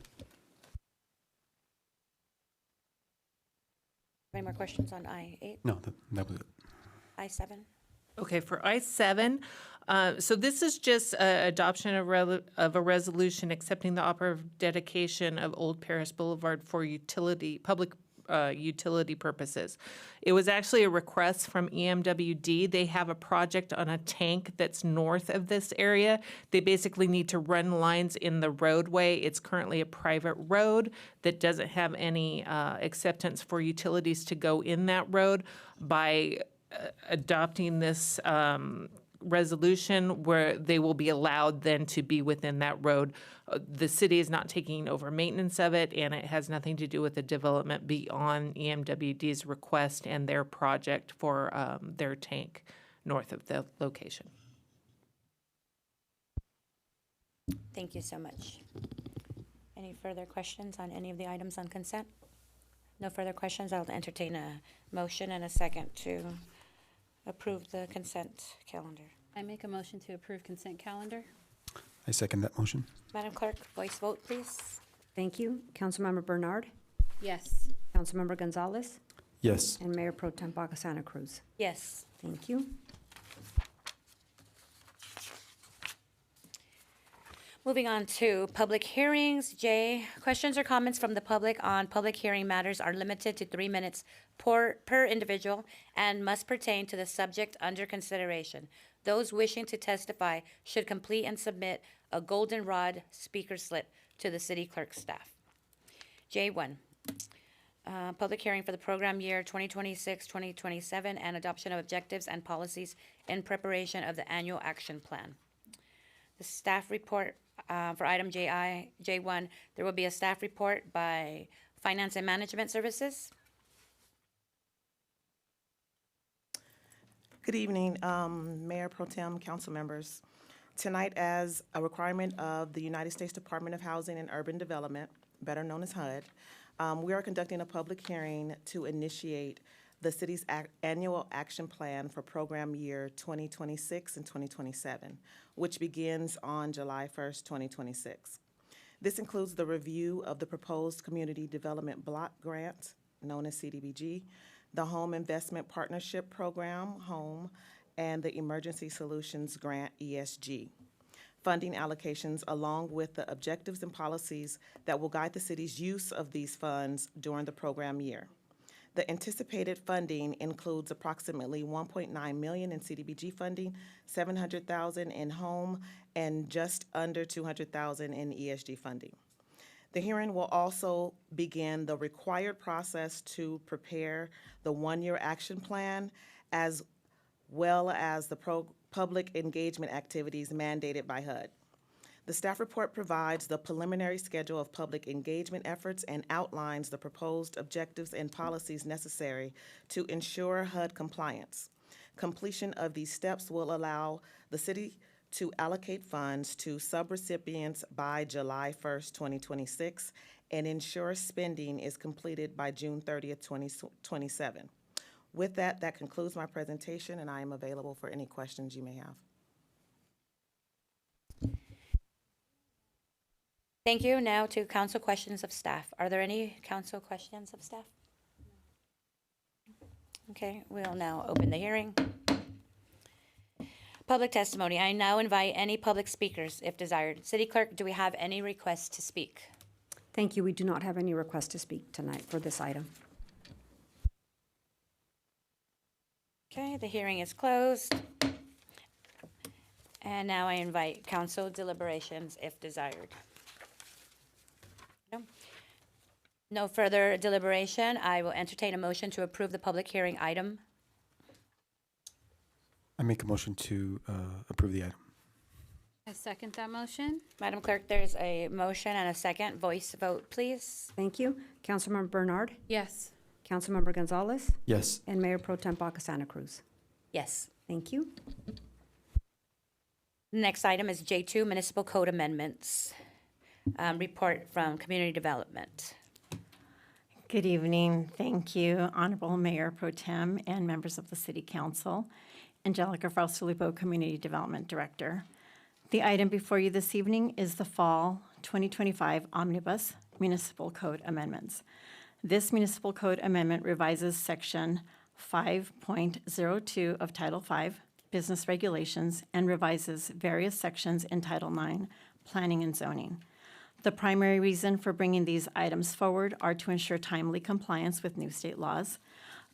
Any more questions on I-8? No, that was it. I-7? Okay, for I-7, so this is just adoption of a resolution accepting the offer of dedication of Old Paris Boulevard for public utility purposes. It was actually a request from EMWD. They have a project on a tank that's north of this area. They basically need to run lines in the roadway. It's currently a private road that doesn't have any acceptance for utilities to go in that road. By adopting this resolution where they will be allowed then to be within that road. The city is not taking over maintenance of it, and it has nothing to do with the development beyond EMWD's request and their project for their tank north of the location. Thank you so much. Any further questions on any of the items on consent? No further questions. I'll entertain a motion and a second to approve the consent calendar. I make a motion to approve consent calendar. I second that motion. Madam Clerk, voice vote, please. Thank you. Councilmember Bernard, Yes. Councilmember Gonzalez, Yes. and Mayor Pro Tem Baca Santa Cruz. Yes. Thank you. Moving on to public hearings. J, questions or comments from the public on public hearing matters are limited to 3 minutes per individual and must pertain to the subject under consideration. Those wishing to testify should complete and submit a goldenrod speaker slip to the city clerk staff. J1, public hearing for the program year 2026-2027 and adoption of objectives and policies in preparation of the annual action plan. The staff report for item J1, there will be a staff report by Finance and Management Services. Good evening, Mayor Pro Tem, council members. Tonight, as a requirement of the United States Department of Housing and Urban Development, better known as HUD, we are conducting a public hearing to initiate the city's annual action plan for program year 2026 and 2027, which begins on July 1st, 2026. This includes the review of the proposed Community Development Block Grant, known as CDBG, the Home Investment Partnership Program, HOME, and the Emergency Solutions Grant, ESG. Funding allocations along with the objectives and policies that will guide the city's use of these funds during the program year. The anticipated funding includes approximately $1.9 million in CDBG funding, $700,000 in home, and just under $200,000 in ESG funding. The hearing will also begin the required process to prepare the one-year action plan, as well as the public engagement activities mandated by HUD. The staff report provides the preliminary schedule of public engagement efforts and outlines the proposed objectives and policies necessary to ensure HUD compliance. Completion of these steps will allow the city to allocate funds to subrecipients by July 1st, 2026, and ensure spending is completed by June 30th, 2027. With that, that concludes my presentation, and I am available for any questions you may have. Thank you. Now to council questions of staff. Are there any council questions of staff? Okay, we'll now open the hearing. Public testimony. I now invite any public speakers if desired. City Clerk, do we have any requests to speak? Thank you. We do not have any requests to speak tonight for this item. Okay, the hearing is closed. And now I invite council deliberations if desired. No further deliberation. I will entertain a motion to approve the public hearing item. I make a motion to approve the item. I second that motion. Madam Clerk, there's a motion and a second. Voice vote, please. Thank you. Councilmember Bernard, Yes. Councilmember Gonzalez, Yes. and Mayor Pro Tem Baca Santa Cruz. Yes. Thank you. Next item is J2, Municipal Code Amendments. Report from Community Development. Good evening. Thank you, Honorable Mayor Pro Tem and members of the City Council. Angelica Frausto-Lupo, Community Development Director. The item before you this evening is the Fall 2025 Omnibus Municipal Code Amendments. This Municipal Code Amendment revises Section 5.02 of Title V, Business Regulations, and revises various sections in Title IX, Planning and Zoning. The primary reason for bringing these items forward are to ensure timely compliance with new state laws.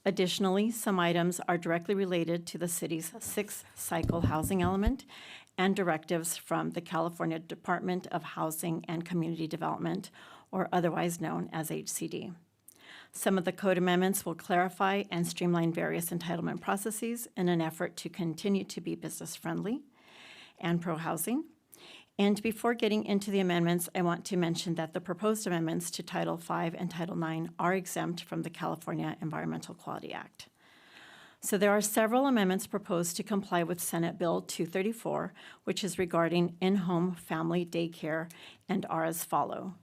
Additionally, some items are directly related to the city's sixth cycle housing element and directives from the California Department of Housing and Community Development, or otherwise known as HCD. Some of the code amendments will clarify and streamline various entitlement processes in an effort to continue to be business-friendly and pro-housing. And before getting into the amendments, I want to mention that the proposed amendments to Title V and Title IX are exempt from the California Environmental Quality Act. So there are several amendments proposed to comply with Senate Bill 234, which is regarding in-home family daycare, and are as follow.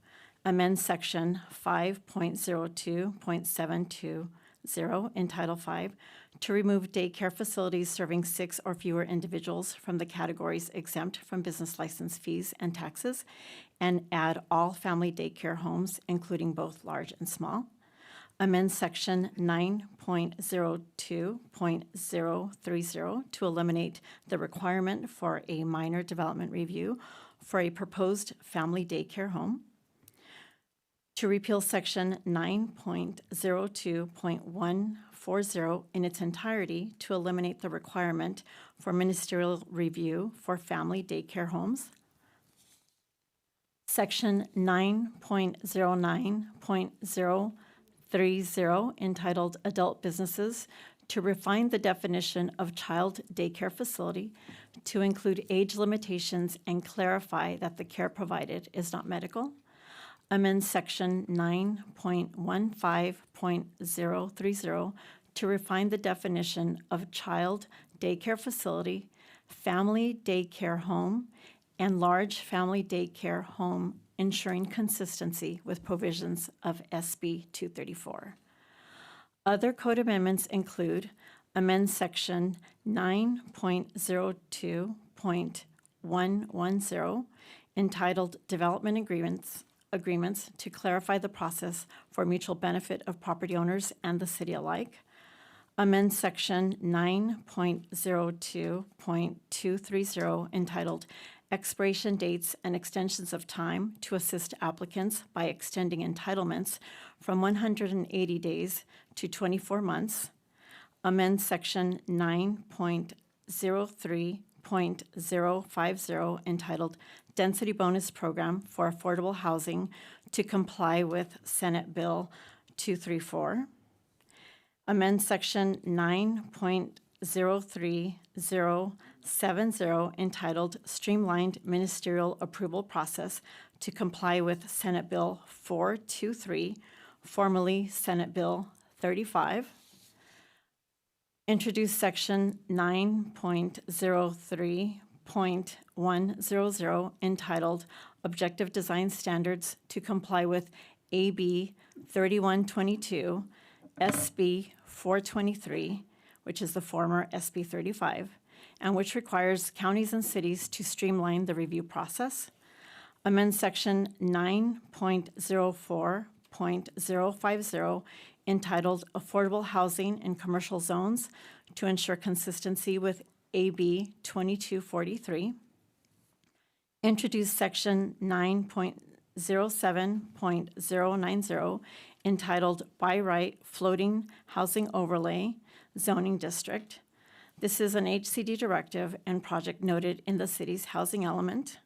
Amend Section 5.02.720 in Title V to remove daycare facilities serving 6 or fewer individuals from the categories exempt from business license fees and taxes, and add all family daycare homes, including both large and small. Amend Section 9.02.030 to eliminate the requirement for a minor development review for a proposed family daycare home. To repeal Section 9.02.140 in its entirety to eliminate the requirement for ministerial review for family daycare homes. Section 9.09.030 entitled Adult Businesses to refine the definition of child daycare facility to include age limitations and clarify that the care provided is not medical. Amend Section 9.15.030 to refine the definition of child daycare facility, family daycare home, and large family daycare home, ensuring consistency with provisions of SB 234. Other code amendments include amend Section 9.02.110 entitled Development Agreements to clarify the process for mutual benefit of property owners and the city alike. Amend Section 9.02.230 entitled Expiration Dates and Extensions of Time to assist applicants by extending entitlements from 180 days to 24 months. Amend Section 9.03.050 entitled Density Bonus Program for Affordable Housing to comply with Senate Bill 234. Amend Section 9.03070 entitled Streamlined Ministerial Approval Process to comply with Senate Bill 423, formerly Senate Bill 35. Introduce Section 9.03.100 entitled Objective Design Standards to comply with AB 3122, SB 423, which is the former SB 35, and which requires counties and cities to streamline the review process. Amend Section 9.04.050 entitled Affordable Housing in Commercial Zones to ensure consistency with AB 2243. Introduce Section 9.07.090 entitled By Right Floating Housing Overlay Zoning District. This is an HCD directive and project noted in the city's housing element.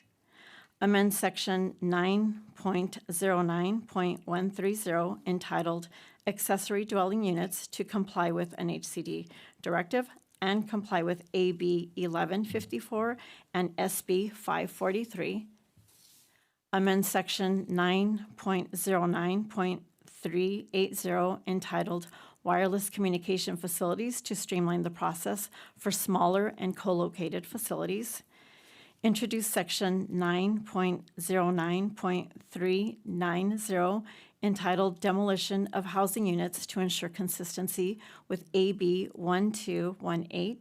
Amend Section 9.09.130 entitled Accessory Dwelling Units to comply with an HCD directive and comply with AB 1154 and SB 543. Amend Section 9.09.380 entitled Wireless Communication Facilities to streamline the process for smaller and co-located facilities. Introduce Section 9.09.390 entitled Demolition of Housing Units to ensure consistency with AB 1218.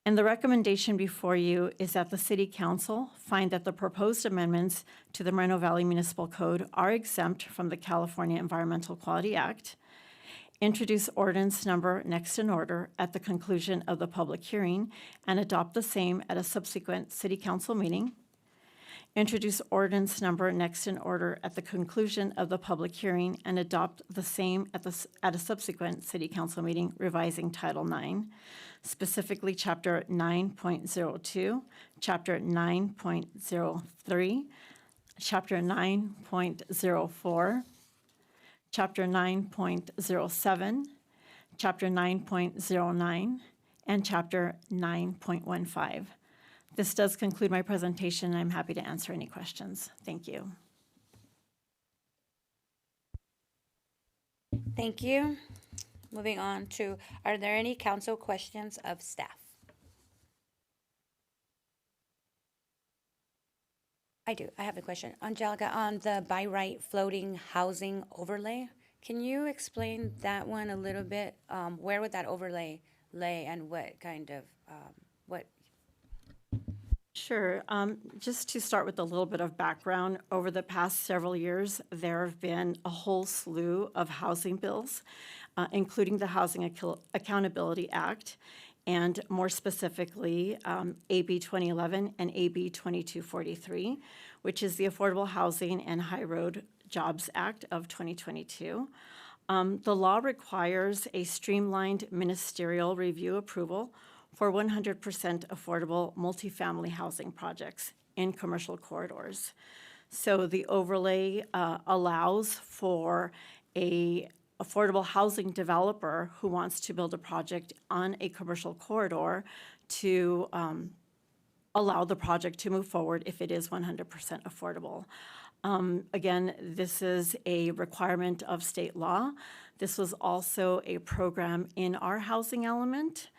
And the recommendation before you is that the City Council find that the proposed amendments to the Moreno Valley Municipal Code are exempt from the California Environmental Quality Act. Introduce ordinance number next in order at the conclusion of the public hearing and adopt the same at a subsequent City Council meeting. introduce ordinance number next in order at the conclusion of the public hearing and adopt the same at a subsequent city council meeting, revising Title IX, specifically Chapter 9.02, Chapter 9.03, Chapter 9.04, Chapter 9.07, Chapter 9.09, and Chapter 9.15. This does conclude my presentation, and I'm happy to answer any questions. Thank you. Thank you. Moving on to, are there any council questions of staff? I do. I have a question. Angelica, on the by right floating housing overlay, can you explain that one a little bit? Where would that overlay lay and what kind of, what? Sure. Just to start with a little bit of background, over the past several years, there have been a whole slew of housing bills, including the Housing Accountability Act, and more specifically, AB 2011 and AB 2243, which is the Affordable Housing and High Road Jobs Act of 2022. The law requires a streamlined ministerial review approval for 100% affordable multifamily housing projects in commercial corridors. So the overlay allows for a affordable housing developer who wants to build a project on a commercial corridor to allow the project to move forward if it is 100% affordable. Again, this is a requirement of state law. This was also a program in our housing element.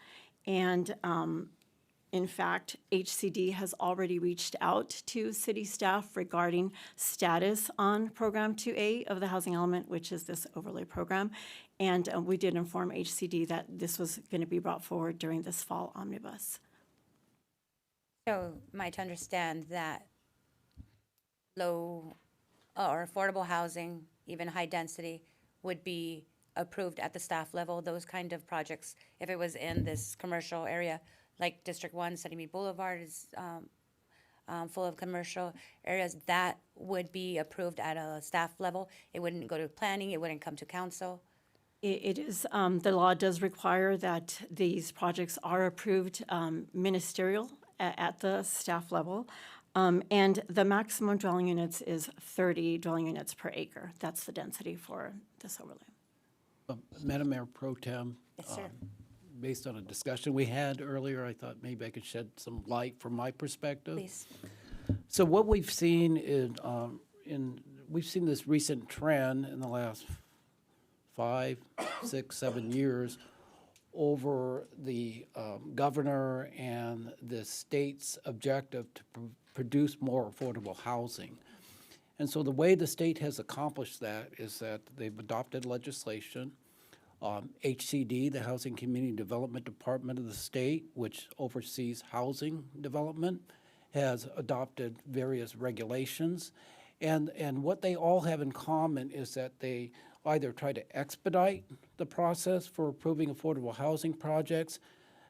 And in fact, HCD has already reached out to city staff regarding status on Program 2A of the housing element, which is this overlay program. And we did inform HCD that this was going to be brought forward during this fall omnibus. So, am I to understand that low or affordable housing, even high density, would be approved at the staff level, those kind of projects, if it was in this commercial area, like District 1, Sunny Mead Boulevard is full of commercial areas, that would be approved at a staff level? It wouldn't go to planning, it wouldn't come to council? It is, the law does require that these projects are approved ministerial at the staff level. And the maximum dwelling units is 30 dwelling units per acre. That's the density for this overlay. Madam Mayor Pro Tem, Yes, sir. Based on a discussion we had earlier, I thought maybe I could shed some light from my perspective. Please. So what we've seen we've seen this recent trend in the last 5, 6, 7 years over the governor and the state's objective to produce more affordable housing. And so the way the state has accomplished that is that they've adopted legislation. HCD, the Housing Community Development Department of the state, which oversees housing development, has adopted various regulations. And what they all have in common is that they either try to expedite the process for approving affordable housing projects,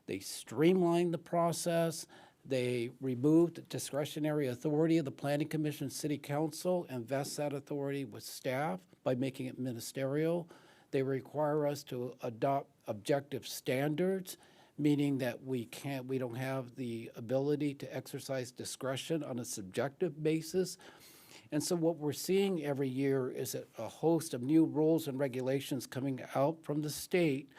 they streamline the process, they removed the discretionary authority of the Planning Commission, City Council, and vest that authority with staff by making it ministerial. They require us to adopt objective standards, meaning that we don't have the ability to exercise discretion on a subjective basis. And so what we're seeing every year is a host of new rules and regulations coming out from the state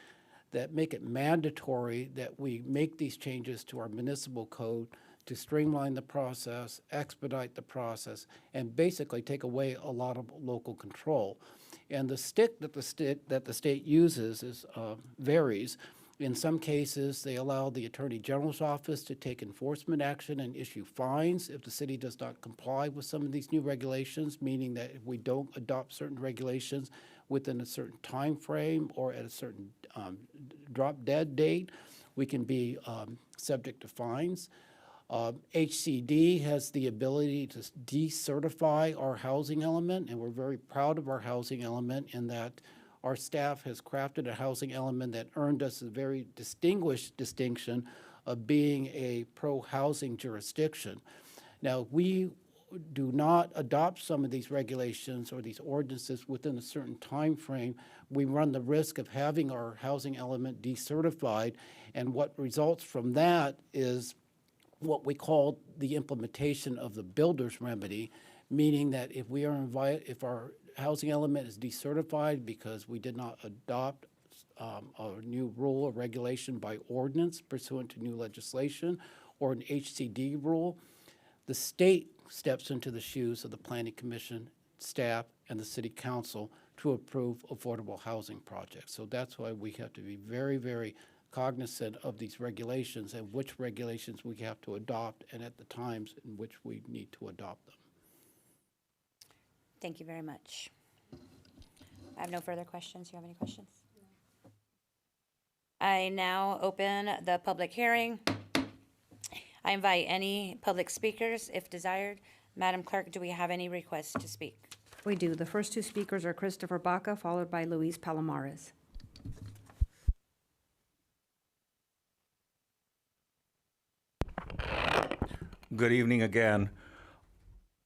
that make it mandatory that we make these changes to our municipal code to streamline the process, expedite the process, and basically take away a lot of local control. And the stick that the state uses varies. In some cases, they allow the Attorney General's office to take enforcement action and issue fines if the city does not comply with some of these new regulations, meaning that if we don't adopt certain regulations within a certain time frame or at a certain drop-dead date, we can be subject to fines. HCD has the ability to decertify our housing element, and we're very proud of our housing element in that our staff has crafted a housing element that earned us a very distinguished distinction of being a pro-housing jurisdiction. Now, we do not adopt some of these regulations or these ordinances within a certain time frame, we run the risk of having our housing element decertified. And what results from that is what we call the implementation of the builder's remedy, meaning that if we are if our housing element is decertified because we did not adopt a new rule or regulation by ordinance pursuant to new legislation or an HCD rule, the state steps into the shoes of the Planning Commission, staff, and the City Council to approve affordable housing projects. So that's why we have to be very, very cognizant of these regulations and which regulations we have to adopt and at the times in which we need to adopt them. Thank you very much. I have no further questions. You have any questions? I now open the public hearing. I invite any public speakers if desired. Madam Clerk, do we have any requests to speak? We do. The first two speakers are Christopher Baca, followed by Luis Palomares. Good evening again.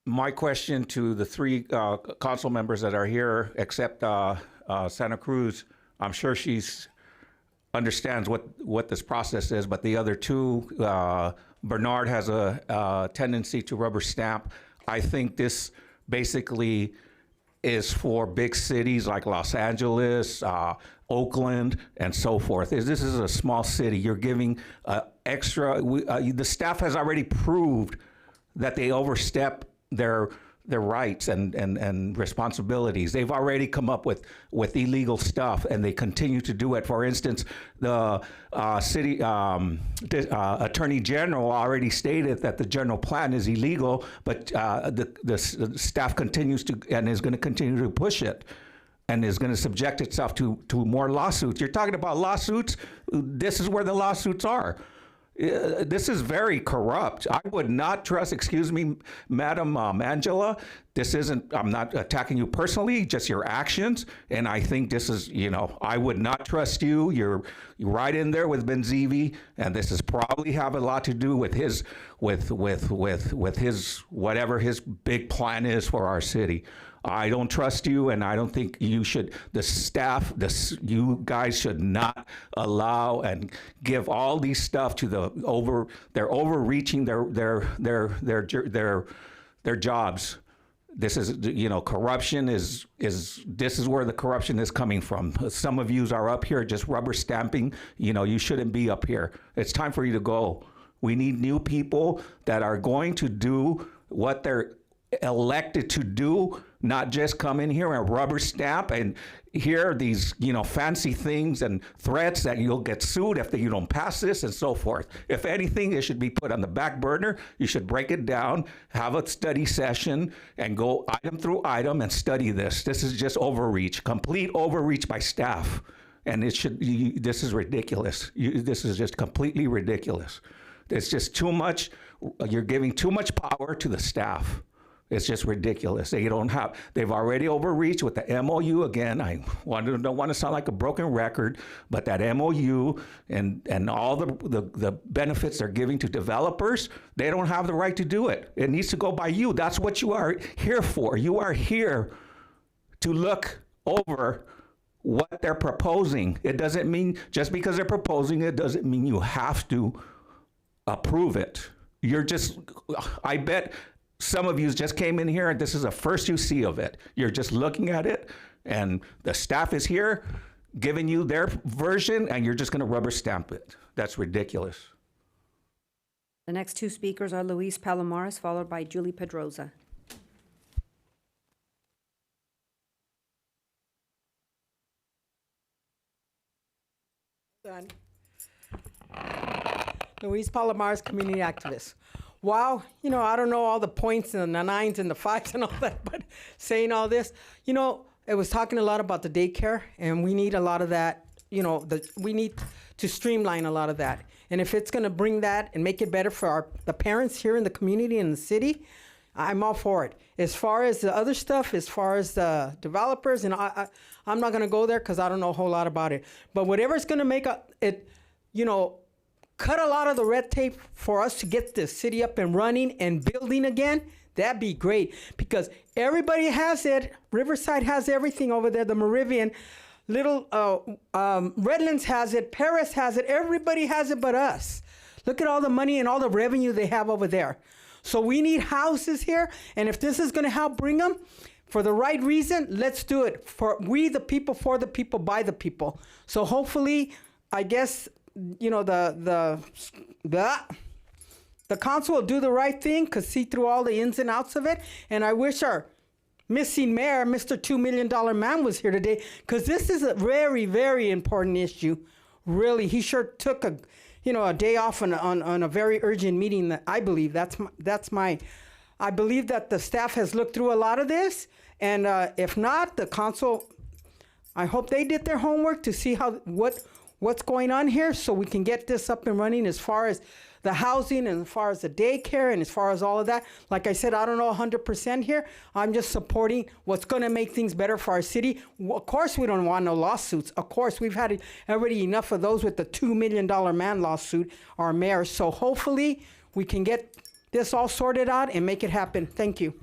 My question to the three council members that are here, except Santa Cruz, I'm sure she's understands what this process is, but the other two, Bernard has a tendency to rubber stamp. I think this basically is for big cities like Los Angeles, Oakland, and so forth. This is a small city. You're giving extra, the staff has already proved that they overstep their rights and responsibilities. They've already come up with illegal stuff, and they continue to do it. For instance, the city attorney general already stated that the general plan is illegal, but the staff continues to and is going to continue to push it, and is going to subject itself to more lawsuits. You're talking about lawsuits. This is where the lawsuits are. This is very corrupt. I would not trust, excuse me, Madam Angela, this isn't, I'm not attacking you personally, just your actions. And I think this is, I would not trust you. You're right in there with Benzivi, and this is probably have a lot to do with his, with his, whatever his big plan is for our city. I don't trust you, and I don't think you should, the staff, you guys should not allow and give all these stuff to they're overreaching their jobs. This is, corruption this is where the corruption is coming from. Some of yous are up here just rubber stamping, you shouldn't be up here. It's time for you to go. We need new people that are going to do what they're elected to do, not just come in here and rubber stamp and hear these, fancy things and threats that you'll get sued if you don't pass this and so forth. If anything, it should be put on the back burner. You should break it down, have a study session, and go item through item and study this. This is just overreach, complete overreach by staff. And this is ridiculous. This is just completely ridiculous. It's just too much. You're giving too much power to the staff. It's just ridiculous. They've already overreached with the MOU again. I don't want to sound like a broken record, but that MOU and all the benefits they're giving to developers, they don't have the right to do it. It needs to go by you. That's what you are here for. You are here to look over what they're proposing. It doesn't mean, just because they're proposing it, doesn't mean you have to approve it. I bet some of you just came in here and this is the first you see of it. You're just looking at it and the staff is here giving you their version and you're just going to rubber stamp it. That's ridiculous. The next two speakers are Luis Palomares, followed by Julie Pedroza. Luis Palomares, community activist. Wow, I don't know all the points and the nines and the fives and all that, but saying all this, it was talking a lot about the daycare, and we need a lot of that, we need to streamline a lot of that. And if it's going to bring that and make it better for the parents here in the community and the city, I'm all for it. As far as the other stuff, as far as the developers, and I'm not going to go there because I don't know a whole lot about it. But whatever's going to make it, cut a lot of the red tape for us to get the city up and running and building again, That'd be great because everybody has it. Riverside has everything over there. The Meridian, Redlands has it. Paris has it. Everybody has it but us. Look at all the money and all the revenue they have over there. So we need houses here. And if this is going to help bring them for the right reason, let's do it. For we the people, for the people, by the people. So hopefully, I guess, you know, the council will do the right thing, because see through all the ins and outs of it. And I wish our missing mayor, Mr. $2 million man, was here today, because this is a very, very important issue. Really, he sure took a day off on a very urgent meeting. That I believe I believe that the staff has looked through a lot of this, and if not, the council, I hope they did their homework to see what's going on here, so we can get this up and running as far as the housing and as far as the daycare and as far as all of that. Like I said, I don't know 100% here. I'm just supporting what's going to make things better for our city. Of course, we don't want no lawsuits. Of course, we've had already enough of those with the $2 million man lawsuit, our mayor. So hopefully we can get this all sorted out and make it happen. Thank you.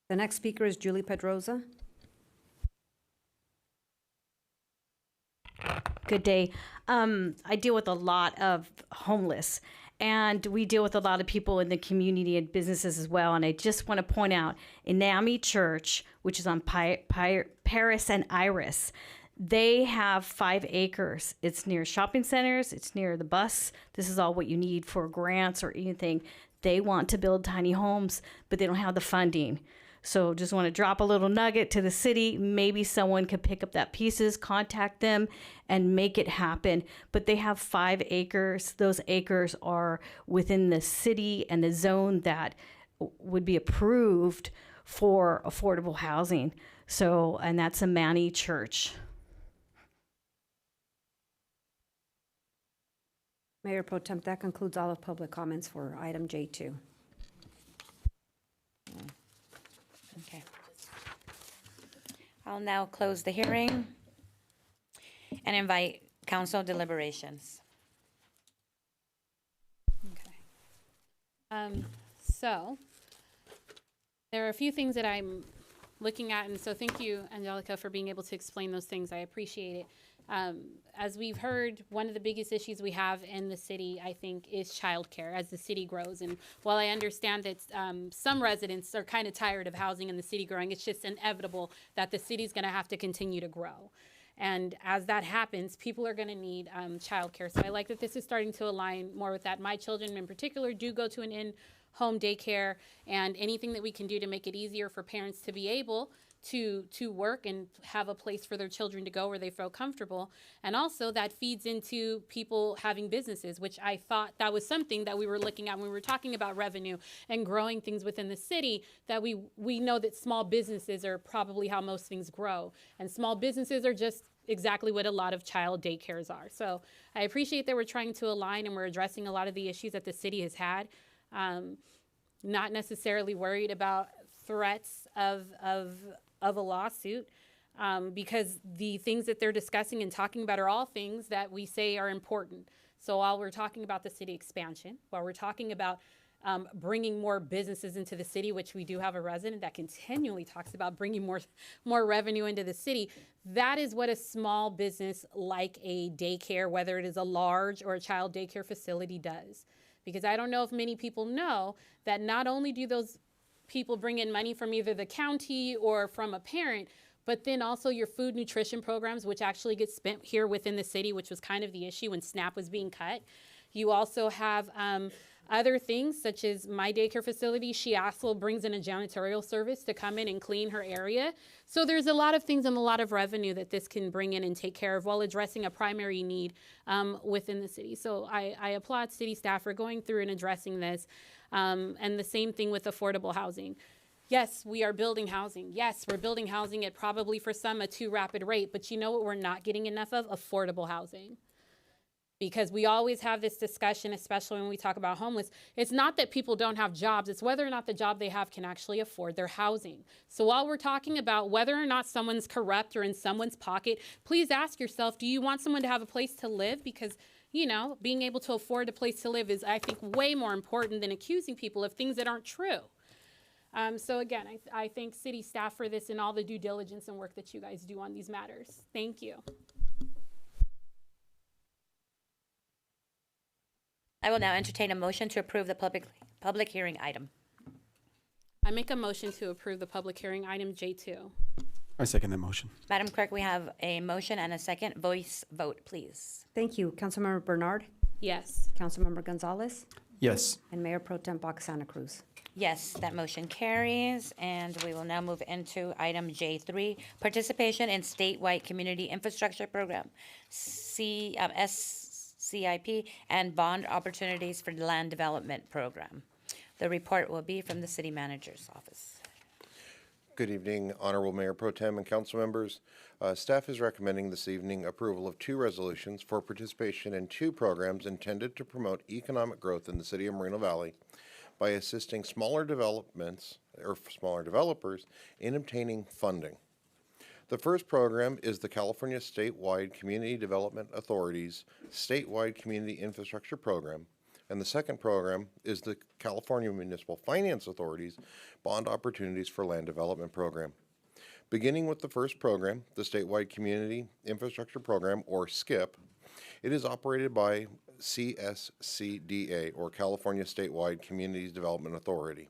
The next speaker is Julie Pedroza. Good day. I deal with a lot of homeless, and we deal with a lot of people in the community and businesses as well. And I just want to point out, in NAMI Church, which is on Paris and Iris, they have 5 acres. It's near shopping centers. It's near the bus. This is all what you need for grants or anything. They want to build tiny homes, but they don't have the funding. So just want to drop a little nugget to the city. Maybe someone could pick up that pieces, contact them, and make it happen. But they have 5 acres. Those acres are within the city and the zone that would be approved for affordable housing. So, and that's a Manny Church. Mayor Pro Tem, that concludes all of public comments for item J2. Okay. I'll now close the hearing and invite council deliberations. So there are a few things that I'm looking at, and so thank you, Angelica, for being able to explain those things. I appreciate it. As we've heard, one of the biggest issues we have in the city, I think, is childcare as the city grows. And while I understand that some residents are kind of tired of housing in the city growing, it's just inevitable that the city's going to have to continue to grow. And as that happens, people are going to need childcare. So I like that this is starting to align more with that. My children in particular do go to an in-home daycare, and anything that we can do to make it easier for parents to be able to work and have a place for their children to go where they feel comfortable. And also that feeds into people having businesses, which I thought that was something that we were looking at when we were talking about revenue and growing things within the city, that we know that small businesses are probably how most things grow. And small businesses are just exactly what a lot of child daycares are. So I appreciate that we're trying to align and we're addressing a lot of the issues that the city has had. Not necessarily worried about threats of a lawsuit, because the things that they're discussing and talking about are all things that we say are important. So while we're talking about the city expansion, while we're talking about bringing more businesses into the city, which we do have a resident that continually talks about bringing more revenue into the city, that is what a small business like a daycare, whether it is a large or a child daycare facility, does. Because I don't know if many people know that not only do those people bring in money from either the county or from a parent, but then also your food nutrition programs, which actually get spent here within the city, which was kind of the issue when SNAP was being cut. You also have other things, such as my daycare facility. She also brings in a janitorial service to come in and clean her area. So there's a lot of things and a lot of revenue that this can bring in and take care of while addressing a primary need within the city. So I applaud city staff for going through and addressing this. And the same thing with affordable housing. Yes, we are building housing. Yes, we're building housing at probably for some a too rapid rate, but you know what we're not getting enough of? Affordable housing. Because we always have this discussion, especially when we talk about homeless. It's not that people don't have jobs, it's whether or not the job they have can actually afford their housing. So while we're talking about whether or not someone's corrupt or in someone's pocket, please ask yourself, do you want someone to have a place to live? Because You know, being able to afford a place to live is, I think, way more important than accusing people of things that aren't true. So again, I thank city staff for this and all the due diligence and work that you guys do on these matters. Thank you. I will now entertain a motion to approve the public hearing item. I make a motion to approve the public hearing item J2. I second that motion. Madam Clerk, we have a motion and a second. Voice vote, please. Thank you. Councilmember Bernard, Yes. Councilmember Gonzalez, Yes. and Mayor Pro Tem Santa Cruz. Yes, that motion carries, and we will now move into item J3, participation in statewide community infrastructure program, SCIP, and bond opportunities for the land development program. The report will be from the city manager's office. Good evening, Honorable Mayor Pro Tem and council members. Staff is recommending this evening approval of 2 resolutions for participation in 2 programs intended to promote economic growth in the city of Moreno Valley by assisting smaller developers in obtaining funding. The first program is the California Statewide Community Development Authority's Statewide Community Infrastructure Program, and the second program is the California Municipal Finance Authority's Bond Opportunities for Land Development Program. Beginning with the first program, the Statewide Community Infrastructure Program, or SCIP, it is operated by CSCDA, or California Statewide Communities Development Authority.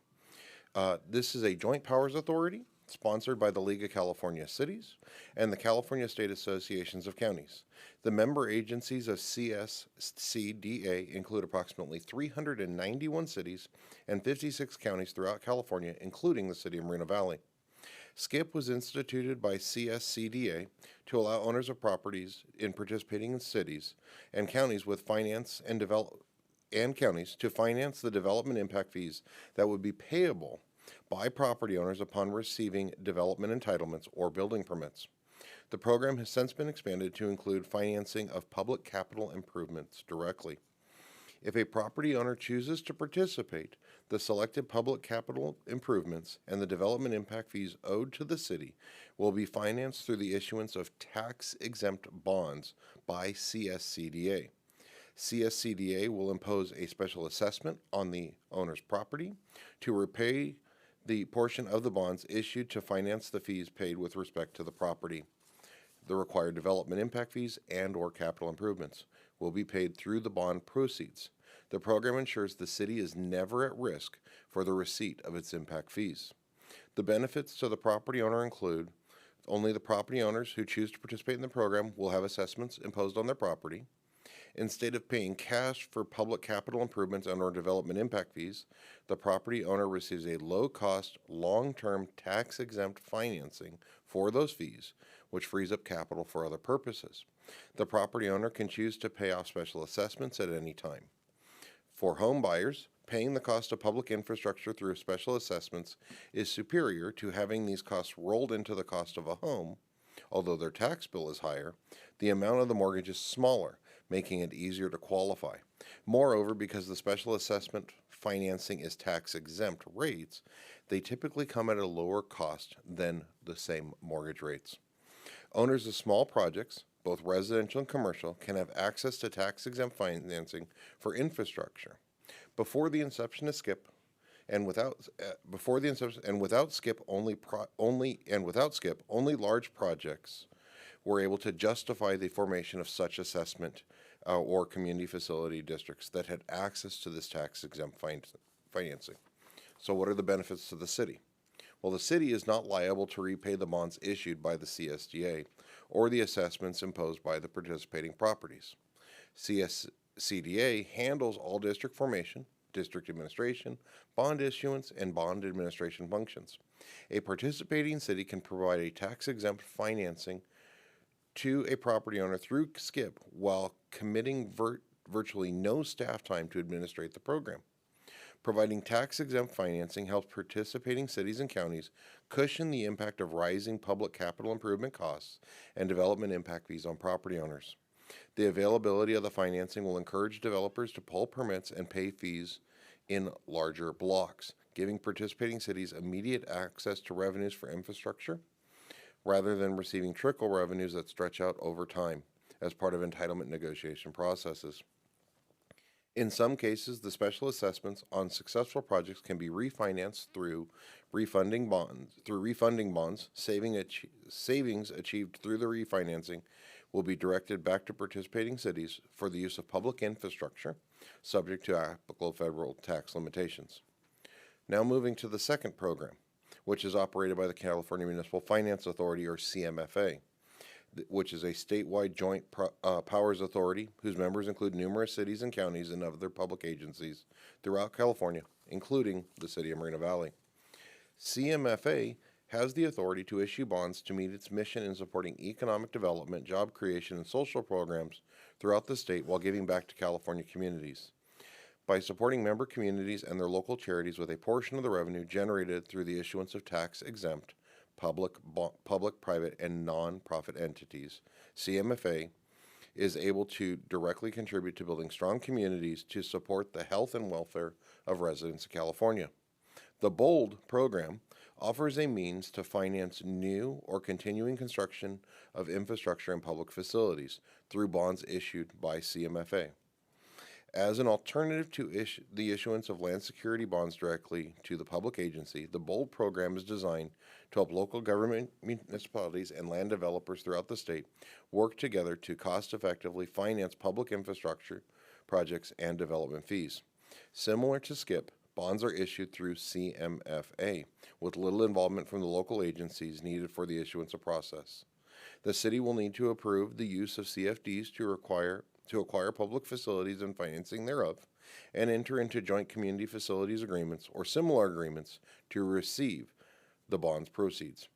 This is a joint powers authority sponsored by the League of California Cities and the California State Associations of Counties. The member agencies of CSCDA include approximately 391 cities and 56 counties throughout California, including the city of Moreno Valley. SCIP was instituted by CSCDA to allow owners of properties in participating in cities and counties with finance and counties to finance the development impact fees that would be payable by property owners upon receiving development entitlements or building permits. The program has since been expanded to include financing of public capital improvements directly. If a property owner chooses to participate, the selected public capital improvements and the development impact fees owed to the city will be financed through the issuance of tax-exempt bonds by CSCDA. CSCDA will impose a special assessment on the owner's property to repay the portion of the bonds issued to finance the fees paid with respect to the property. The required development impact fees and/or capital improvements will be paid through the bond proceeds. The program ensures the city is never at risk for the receipt of its impact fees. The benefits to the property owner include only the property owners who choose to participate in the program will have assessments imposed on their property. Instead of paying cash for public capital improvements and/or development impact fees, the property owner receives a low-cost, long-term tax-exempt financing for those fees, which frees up capital for other purposes. The property owner can choose to pay off special assessments at any time. For home buyers, paying the cost of public infrastructure through special assessments is superior to having these costs rolled into the cost of a home. Although their tax bill is higher, the amount of the mortgage is smaller, making it easier to qualify. Moreover, because the special assessment financing is tax-exempt rates, they typically come at a lower cost than the same mortgage rates. Owners of small projects, both residential and commercial, can have access to tax-exempt financing for infrastructure. Before the inception of SCIP, without SCIP, only large projects were able to justify the formation of such assessment or community facility districts that had access to this tax-exempt financing. So what are the benefits to the city? Well, the city is not liable to repay the bonds issued by the CSDA or the assessments imposed by the participating properties. CSCDA handles all district formation, district administration, bond issuance, and bond administration functions. A participating city can provide a tax-exempt financing to a property owner through SCIP while committing virtually no staff time to administrate the program. Providing tax-exempt financing helps participating cities and counties cushion the impact of rising public capital improvement costs and development impact fees on property owners. The availability of the financing will encourage developers to pull permits and pay fees in larger blocks, giving participating cities immediate access to revenues for infrastructure rather than receiving trickle revenues that stretch out over time. as part of entitlement negotiation processes. In some cases, the special assessments on successful projects can be refinanced through refunding bonds. Savings achieved through the refinancing will be directed back to participating cities for the use of public infrastructure, subject to applicable federal tax limitations. Now moving to the second program, which is operated by the California Municipal Finance Authority, or CMFA, which is a statewide joint powers authority whose members include numerous cities and counties and other public agencies throughout California, including the city of Moreno Valley. CMFA has the authority to issue bonds to meet its mission in supporting economic development, job creation, and social programs throughout the state while giving back to California communities. By supporting member communities and their local charities with a portion of the revenue generated through the issuance of tax-exempt public, private, and non-profit entities, CMFA is able to directly contribute to building strong communities to support the health and welfare of residents of California. The BOLD program offers a means to finance new or continuing construction of infrastructure and public facilities through bonds issued by CMFA. As an alternative to the issuance of land security bonds directly to the public agency, the BOLD program is designed to help local government, municipalities, and land developers throughout the state work together to cost-effectively finance public infrastructure projects and development fees. Similar to SCIP, bonds are issued through CMFA, with little involvement from the local agencies needed for the issuance of process. The city will need to approve the use of CFDs to acquire public facilities and financing thereof, and enter into joint community facilities agreements or similar agreements to receive the bond's proceeds,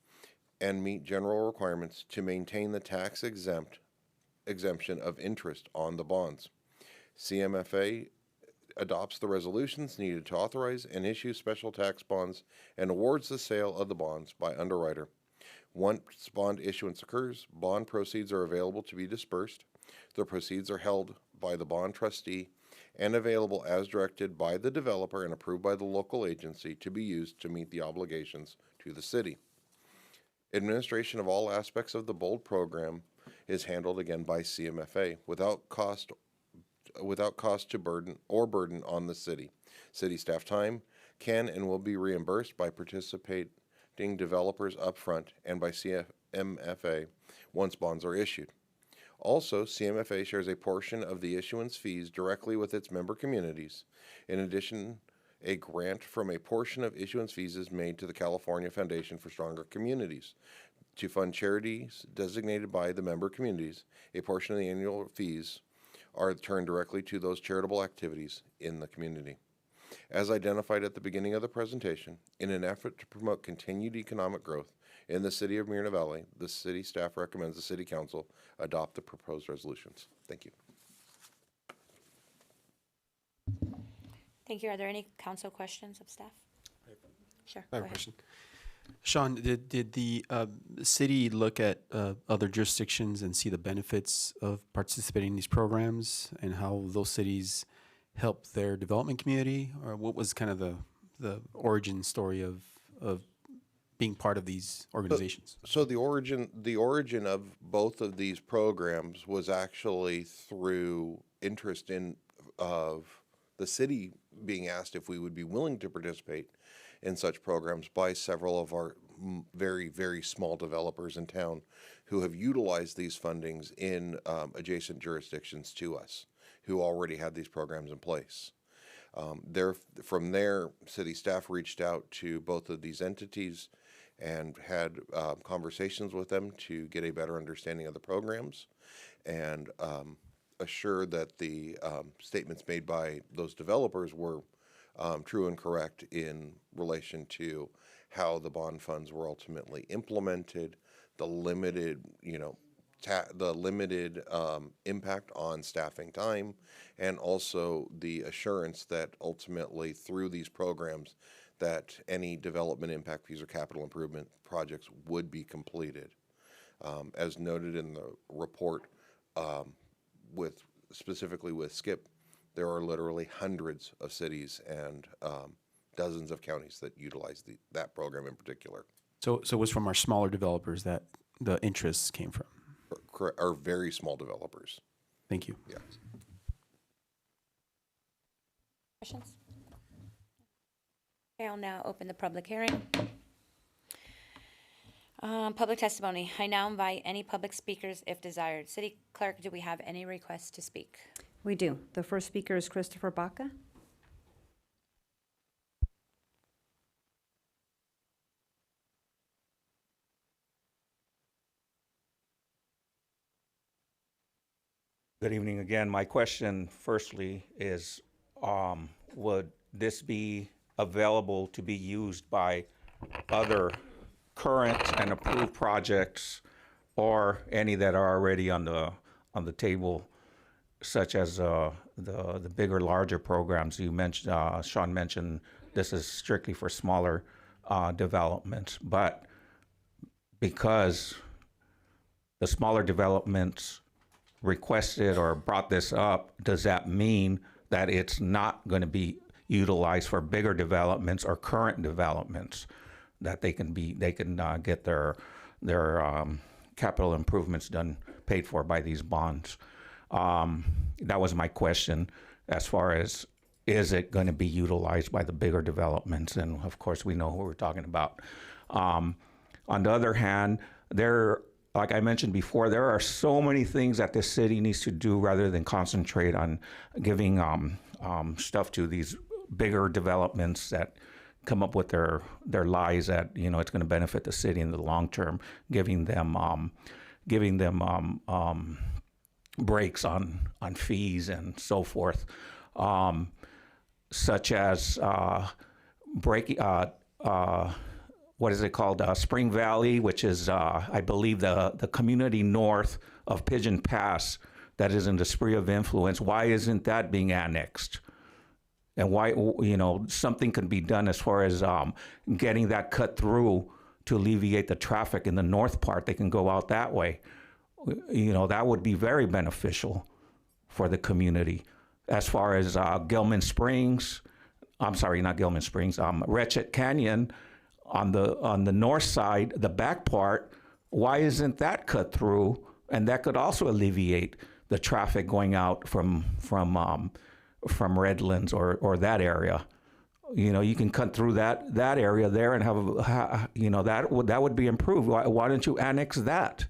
and meet general requirements to maintain the tax exemption of interest on the bonds. CMFA adopts the resolutions needed to authorize and issue special tax bonds and awards the sale of the bonds by underwriter. Once bond issuance occurs, bond proceeds are available to be dispersed. The proceeds are held by the bond trustee and available as directed by the developer and approved by the local agency to be used to meet the obligations to the city. Administration of all aspects of the BOLD program is handled again by CMFA without cost to burden on the city. City staff time can and will be reimbursed by participating developers upfront and by CMFA once bonds are issued. Also, CMFA shares a portion of the issuance fees directly with its member communities. In addition, a grant from a portion of issuance fees is made to the California Foundation for Stronger Communities to fund charities designated by the member communities. A portion of the annual fees are returned directly to those charitable activities in the community. As identified at the beginning of the presentation, in an effort to promote continued economic growth in the city of Moreno Valley, the city staff recommends the City Council adopt the proposed resolutions. Thank you. Thank you. Are there any council questions of staff? Sure. I have go a ahead. question. Sean, did the city look at other jurisdictions and see the benefits of participating in these programs and how those cities help their development community, or what was kind of the origin story of being part of these organizations? So the origin of both of these programs was actually through interest of the city being asked if we would be willing to participate in such programs by several of our very, very small developers in town who have utilized these fundings in adjacent jurisdictions to us, who already had these programs in place. From there, city staff reached out to both of these entities and had conversations with them to get a better understanding of the programs and assure that the statements made by those developers were true and correct in relation to how the bond funds were ultimately implemented, the limited, impact on staffing time, and also the assurance that ultimately through these programs that any development impact fees or capital improvement projects would be completed. As noted in the report, specifically with SCIP, there are literally hundreds of cities and dozens of counties that utilize that program in particular. So it was from our smaller developers that the interests came from. are very small developers. Thank you. Yeah. Questions? Okay, I'll now open the public hearing. Public testimony. I now invite any public speakers if desired. City Clerk, do we have any requests to speak? We do. The first speaker is Christopher Baca. Good evening again. My question firstly is, would this be available to be used by other current and approved projects or any that are already on the table, such as the bigger, larger programs you mentioned? Sean mentioned this is strictly for smaller developments, but because the smaller developments requested or brought this up, does that mean that it's not going to be utilized for bigger developments or current developments, that they can get their capital improvements done, paid for by these bonds? That was my question, as far as, is it going to be utilized by the bigger developments? And of course, we know who we're talking about. On the other hand, like I mentioned before, there are so many things that this city needs to do rather than concentrate on giving stuff to these bigger developments that come up with their lies that, you know, it's going to benefit the city in the long term, giving them breaks on fees and so forth, such as what is it called? Spring Valley, which is, I believe, the community north of Pigeon Pass that is in the sphere of influence. Why isn't that being annexed? And why, you know, something can be done as far as getting that cut through to alleviate the traffic in the north part. They can go out that way. You know, that would be very beneficial for the community. As far as Gilman Springs, I'm sorry, not Gilman Springs, Wretched Canyon, on the north side, the back part, why isn't that cut through? And that could also alleviate the traffic going out from Redlands or that area. You know, you can cut through that area there and have, you know, that would be improved. Why don't you annex that?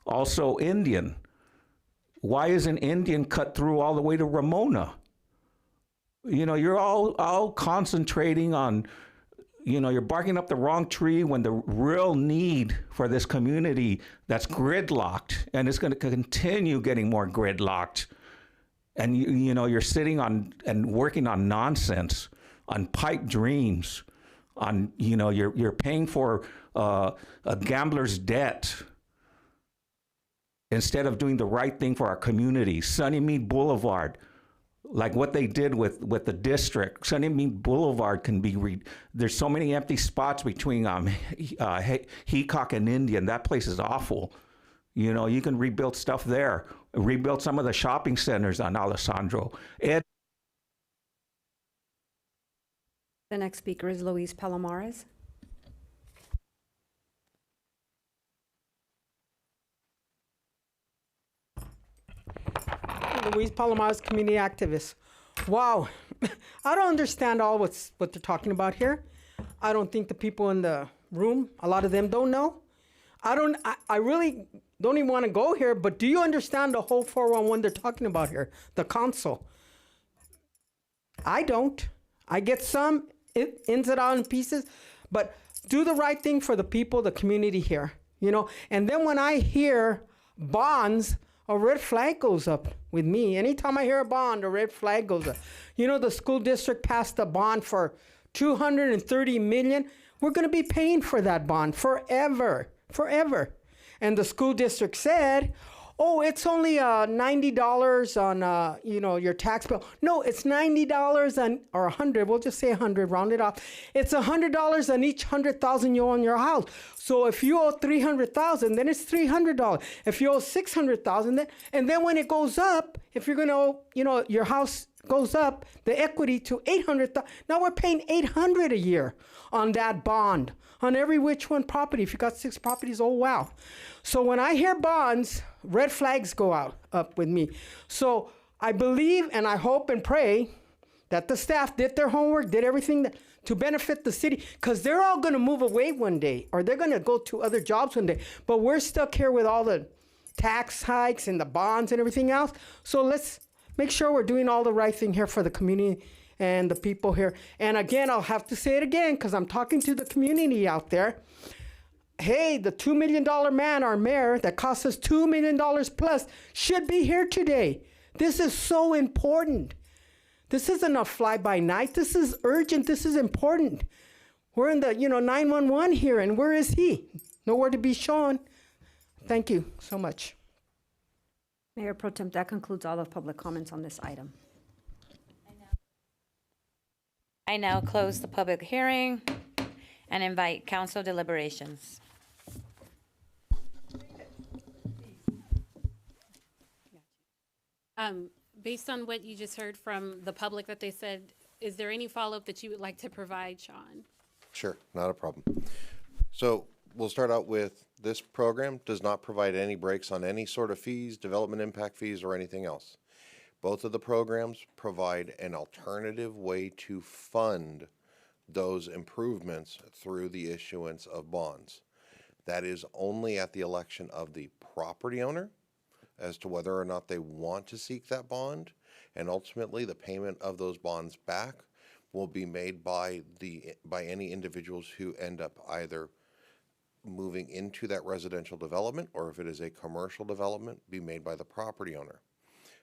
Also, Indian. Why isn't Indian cut through all the way to Ramona? You know, you're all concentrating on, you know, you're barking up the wrong tree when the real need for this community that's gridlocked, and it's going to continue getting more gridlocked. And you know, you're sitting on and working on nonsense, on pipe dreams, on, you know, you're paying for a gambler's debt instead of doing the right thing for our community. Sunnymead Boulevard, like what they did with the district. Sunnymead Boulevard can be, there's so many empty spots between Heacock and Indian. That place is awful. You know, you can rebuild stuff there. Rebuild some of the shopping centers on Alessandro. The next speaker is Luis Palomares. Luis Palomares, community activist. Wow, I don't understand all what they're talking about here. I don't think the people in the room, a lot of them don't know. I really don't even want to go here, but do you understand the whole 411 they're talking about here, the council? I don't. I get some ins and outs and pieces, but do the right thing for the people, the community here, you know? And then when I hear bonds, a red flag goes up with me. Anytime I hear a bond, a red flag goes up. You know, the school district passed a bond for $230 million. We're going to be paying for that bond forever. And the school district said, oh, it's only $90 on, you know, your tax bill. No, it's $90 on, or $100, we'll just say $100, round it off. It's $100 on each $100,000 you owe on your house. So if you owe $300,000, then it's $300. If you owe $600,000, and then when it goes up, if you're going to owe, you know, your house goes up, the equity to $800,000. Now we're paying $800 a year on that bond, on every which one property. If you got 6 properties, oh wow. So when I hear bonds, red flags go up with me. So I believe and I hope and pray that the staff did their homework, did everything to benefit the city, because they're all going to move away one day, or they're going to go to other jobs one day. But we're stuck here with all the tax hikes and the bonds and everything else. So let's make sure we're doing all the right thing here for the community and the people here. And again, I'll have to say it again, because I'm talking to the community out there. Hey, the $2 million man, our mayor, that cost us $2 million plus, should be here today. This is so important. This isn't a fly-by-night. This is urgent. This is important. We're in the, 911 here, and where is he? Nowhere to be shown. Thank you so much. Mayor Pro Tem, that concludes all the public comments on this item. I now close the public hearing and invite council deliberations. Based on what you just heard from the public that they said, is there any follow-up that you would like to provide, Sean? Sure, not a problem. So we'll start out with this program does not provide any breaks on any sort of fees, development impact fees, or anything else. Both of the programs provide an alternative way to fund those improvements through the issuance of bonds. That is only at the election of the property owner as to whether or not they want to seek that bond, and ultimately the payment of those bonds back will be made by any individuals who end up either moving into that residential development, or if it is a commercial development, be made by the property owner.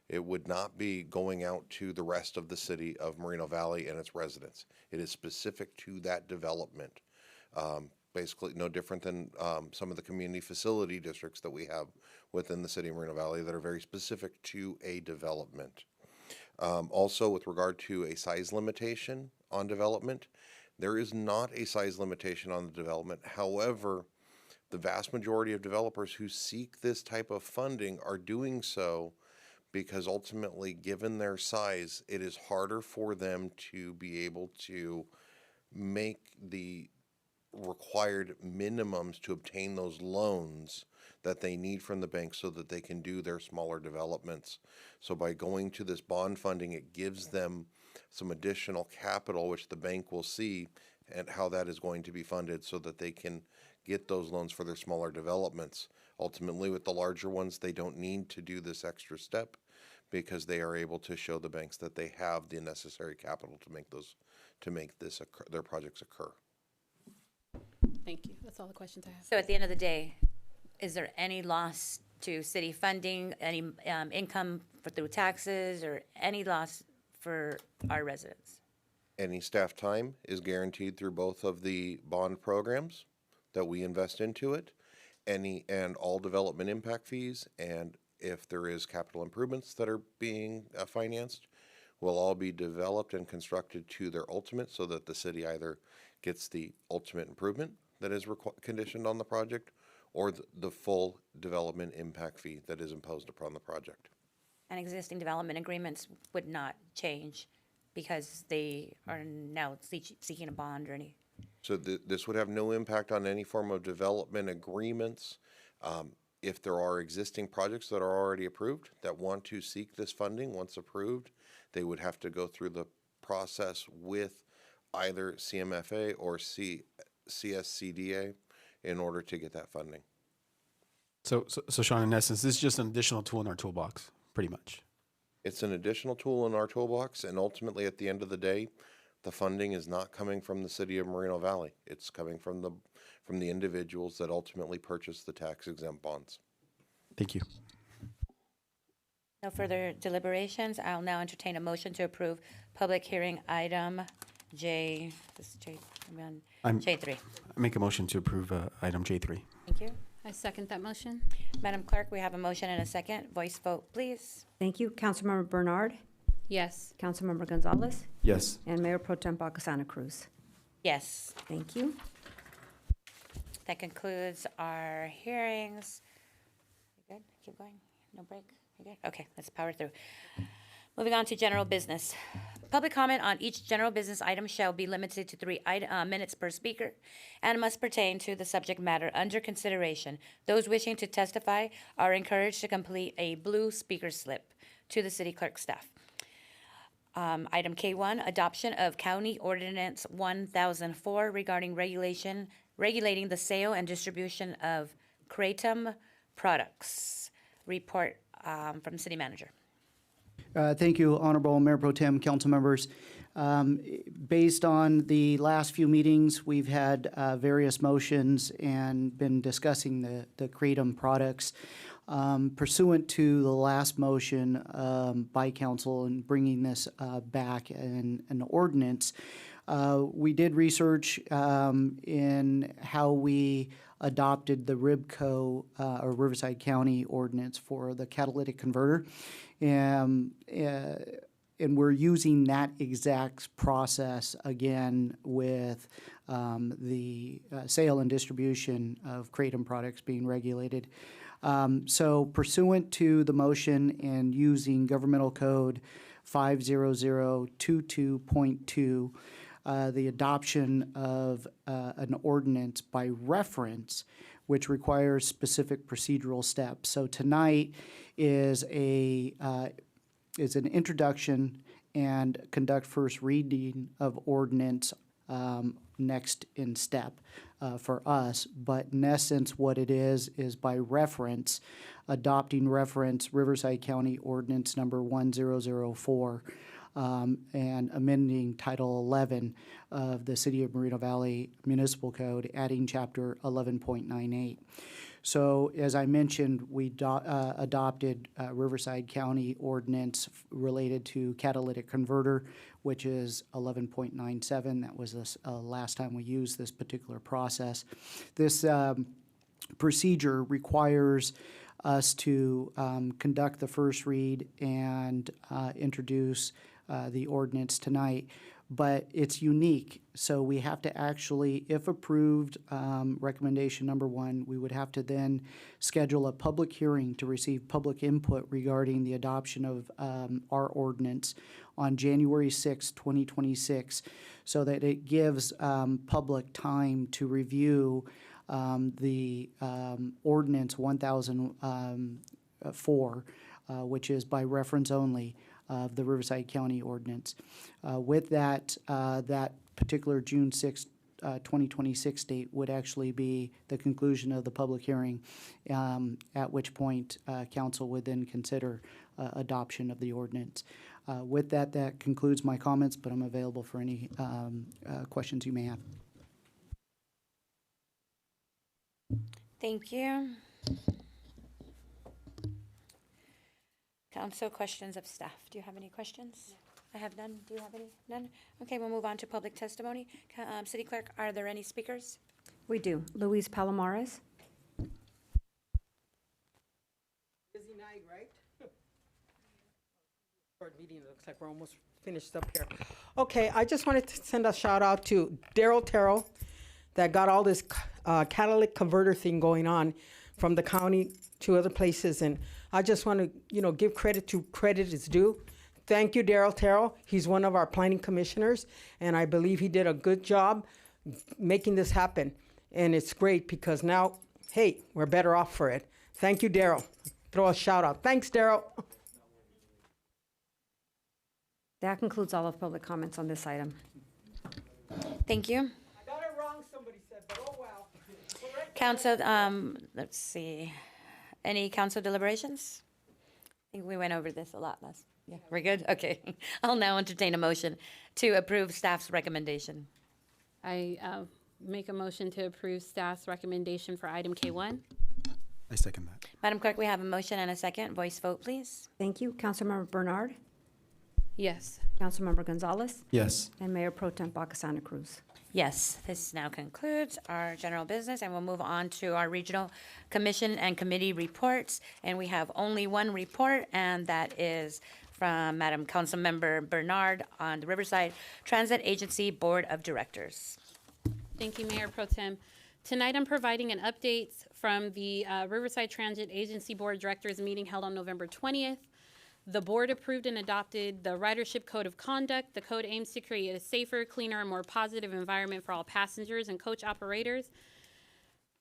It would not be going out to the rest of the city of Moreno Valley and its residents. It is specific to that development. Basically no different than some of the community facility districts that we have within the city of Moreno Valley that are very specific to a development. Also, with regard to a size limitation on development, there is not a size limitation on the development. However, the vast majority of developers who seek this type of funding are doing so because ultimately, given their size, it is harder for them to be able to make the required minimums to obtain those loans that they need from the bank so that they can do their smaller developments. So by going to this bond funding, it gives them some additional capital, which the bank will see and how that is going to be funded so that they can get those loans for their smaller developments. Ultimately, with the larger ones, they don't need to do this extra step because they are able to show the banks that they have the necessary capital to make their projects occur. Thank you. That's all the questions I have. So at the end of the day, is there any loss to city funding, any income through taxes, or any loss for our residents? Any staff time is guaranteed through both of the bond programs that we invest into it, and all development impact fees, and if there is capital improvements that are being financed, will all be developed and constructed to their ultimate so that the city either gets the ultimate improvement that is conditioned on the project or the full development impact fee that is imposed upon the project. And existing development agreements would not change because they are now seeking a bond or any? So this would have no impact on any form of development agreements. If there are existing projects that are already approved that want to seek this funding, once approved, they would have to go through the process with either CMFA or CSCDA in order to get that funding. So Sean, in essence, this is just an additional tool in our toolbox, pretty much. It's an additional tool in our toolbox, and ultimately, at the end of the day, the funding is not coming from the city of Moreno Valley. It's coming from the individuals that ultimately purchase the tax-exempt bonds. Thank you. No further deliberations. I'll now entertain a motion to approve public hearing item J3. I make a motion to approve item J3. Thank you. I second that motion. Madam Clerk, we have a motion and a second. Voice vote, please. Thank you. Councilmember Bernard, Yes. Councilmember Gonzalez, Yes. and Mayor Pro Tem Bacasana Cruz. Yes. Thank you. That concludes our hearings. You good? Keep going? No break? You good? Okay, let's power through. Moving on to general business. Public comment on each general business item shall be limited to 3 minutes per speaker and must pertain to the subject matter under consideration. Those wishing to testify are encouraged to complete a blue speaker slip to the city clerk staff. Item K1, adoption of County Ordinance 1004 regarding regulating the sale and distribution of kratom products. Report from City Manager. Thank you, Honorable Mayor Pro Tem, council members. Based on the last few meetings, we've had various motions and been discussing the kratom products. Pursuant to the last motion by council and bringing this back in an ordinance, we did research in how we adopted the RIBCO or Riverside County ordinance for the catalytic converter. And we're using that exact process again with the sale and distribution of kratom products being regulated. So pursuant to the motion and using Governmental Code 50022.2, the adoption of an ordinance by reference, which requires specific procedural steps. So tonight is an introduction and conduct first reading of ordinance next in step for us. But in essence, what it is by reference, adopting reference Riverside County Ordinance number 1004 and amending Title 11 of the City of Moreno Valley Municipal Code, adding Chapter 11.98. So as I mentioned, we adopted Riverside County ordinance related to catalytic converter, which is 11.97. That was the last time we used this particular process. This procedure requires us to conduct the first read and introduce the ordinance tonight, but it's unique. So we have to actually, if approved, recommendation number 1, we would have to then schedule a public hearing to receive public input regarding the adoption of our ordinance on January 6, 2026, so that it gives public time to review the ordinance 1004, which is by reference only of the Riverside County ordinance. With that, that particular June 6, 2026 date would actually be the conclusion of the public hearing, at which point council would then consider adoption of the ordinance. With that, that concludes my comments, but I'm available for any questions you may have. Thank you. Council, questions of staff. Do you have any questions? I have none. Do you have any? None? Okay, we'll move on to public testimony. City Clerk, are there any speakers? We do. Luis Palomares. Busy night, right? Short meeting, it looks like we're almost finished up here. Okay, I just wanted to send a shout out to Daryl Terrell that got all this catalytic converter thing going on from the county to other places, and I just want to, give credit to credit is due. Thank you, Daryl Terrell. He's one of our planning commissioners, and I believe he did a good job making this happen. And it's great because now, hey, we're better off for it. Thank you, Daryl. Throw a shout out. Thanks, Daryl. That concludes all of public comments on this item. Thank you. I got it wrong, somebody said, but oh well. Council, let's see. Any council deliberations? I think we went over this a lot last. Yeah, we're good? Okay. I'll now entertain a motion to approve staff's recommendation. I make a motion to approve staff's recommendation for item K1. I second that. Madam Clerk, we have a motion and a second. Voice vote, please. Thank you. Councilmember Bernard, Yes. Councilmember Gonzalez, Yes. and Mayor Pro Tem Baca Santa Cruz. Yes, this now concludes our general business, and we'll move on to our regional commission and committee reports. And we have only one report, and that is from Madam Councilmember Bernard on the Riverside Transit Agency Board of Directors. Thank you, Mayor Pro Tem. Tonight, I'm providing an update from the Riverside Transit Agency Board of Directors meeting held on November 20th. The board approved and adopted the Ridership Code of Conduct. The code aims to create a safer, cleaner, and more positive environment for all passengers and coach operators.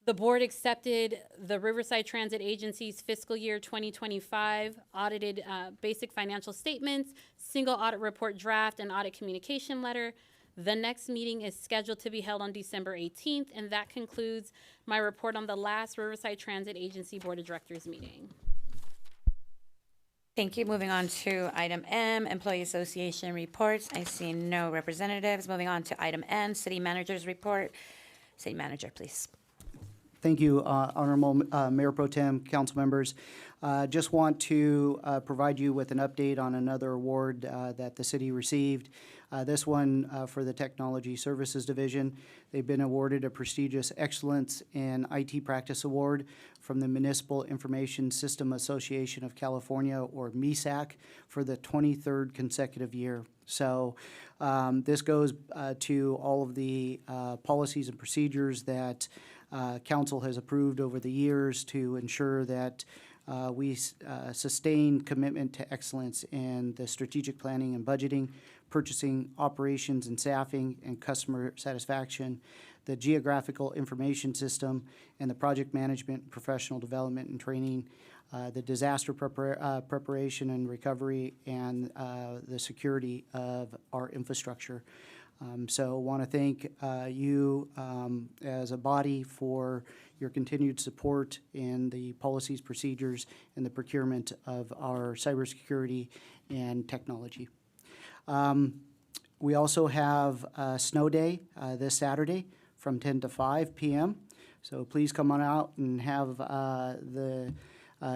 The board accepted the Riverside Transit Agency's fiscal year 2025 audited basic financial statements, single audit report draft, and audit communication letter. The next meeting is scheduled to be held on December 18th, and that concludes my report on the last Riverside Transit Agency Board of Directors meeting. Thank you. Moving on to item M, Employee Association reports. I see no representatives. Moving on to item N, City Manager's report. City Manager, please. Thank you, Honorable Mayor Pro Tem, council members. Just want to provide you with an update on another award that the city received. This one for the Technology Services Division. They've been awarded a prestigious Excellence in IT Practice Award from the Municipal Information System Association of California, or MESAC, for the 23rd consecutive year. So this goes to all of the policies and procedures that council has approved over the years to ensure that we sustain commitment to excellence in the strategic planning and budgeting, purchasing, operations and staffing, and customer satisfaction, the geographical information system, and the project management, professional development and training, the disaster preparation and recovery, and the security of our infrastructure. So want to thank you as a body for your continued support in the policies, procedures, and the procurement of our cybersecurity and technology. We also have a snow day this Saturday from 10 to 5 p.m. So please come on out and have the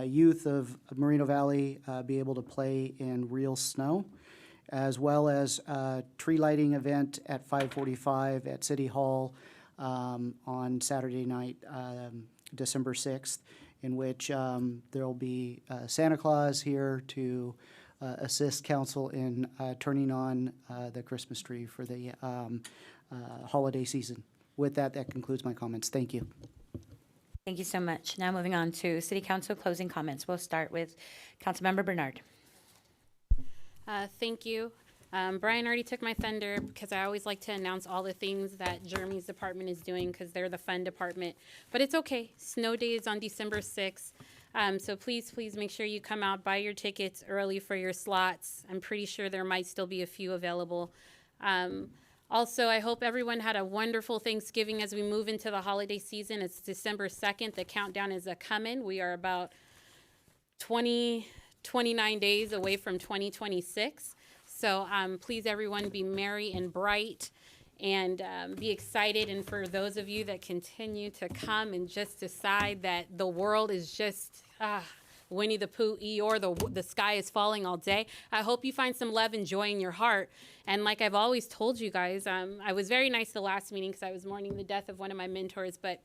youth of Moreno Valley be able to play in real snow, as well as a tree lighting event at 5:45 at City Hall on Saturday night, December 6th, in which there will be Santa Claus here to assist council in turning on the Christmas tree for the holiday season. With that, that concludes my comments. Thank you. Thank you so much. Now moving on to City Council closing comments. We'll start with Councilmember Bernard. Thank you. Brian already took my thunder because I always like to announce all the things that Jeremy's department is doing because they're the fun department. But it's okay. Snow Day is on December 6th. So please make sure you come out, buy your tickets early for your slots. I'm pretty sure there might still be a few available. Also, I hope everyone had a wonderful Thanksgiving as we move into the holiday season. It's December 2nd. The countdown is a-coming. We are about 29 days away from 2026. So please, everyone, be merry and bright and be excited. And for those of you that continue to come and just decide that the world is just Winnie the Pooh, Eeyore, the sky is falling all day, I hope you find some love and joy in your heart. And like I've always told you guys, I was very nice the last meeting because I was mourning the death of one of my mentors, but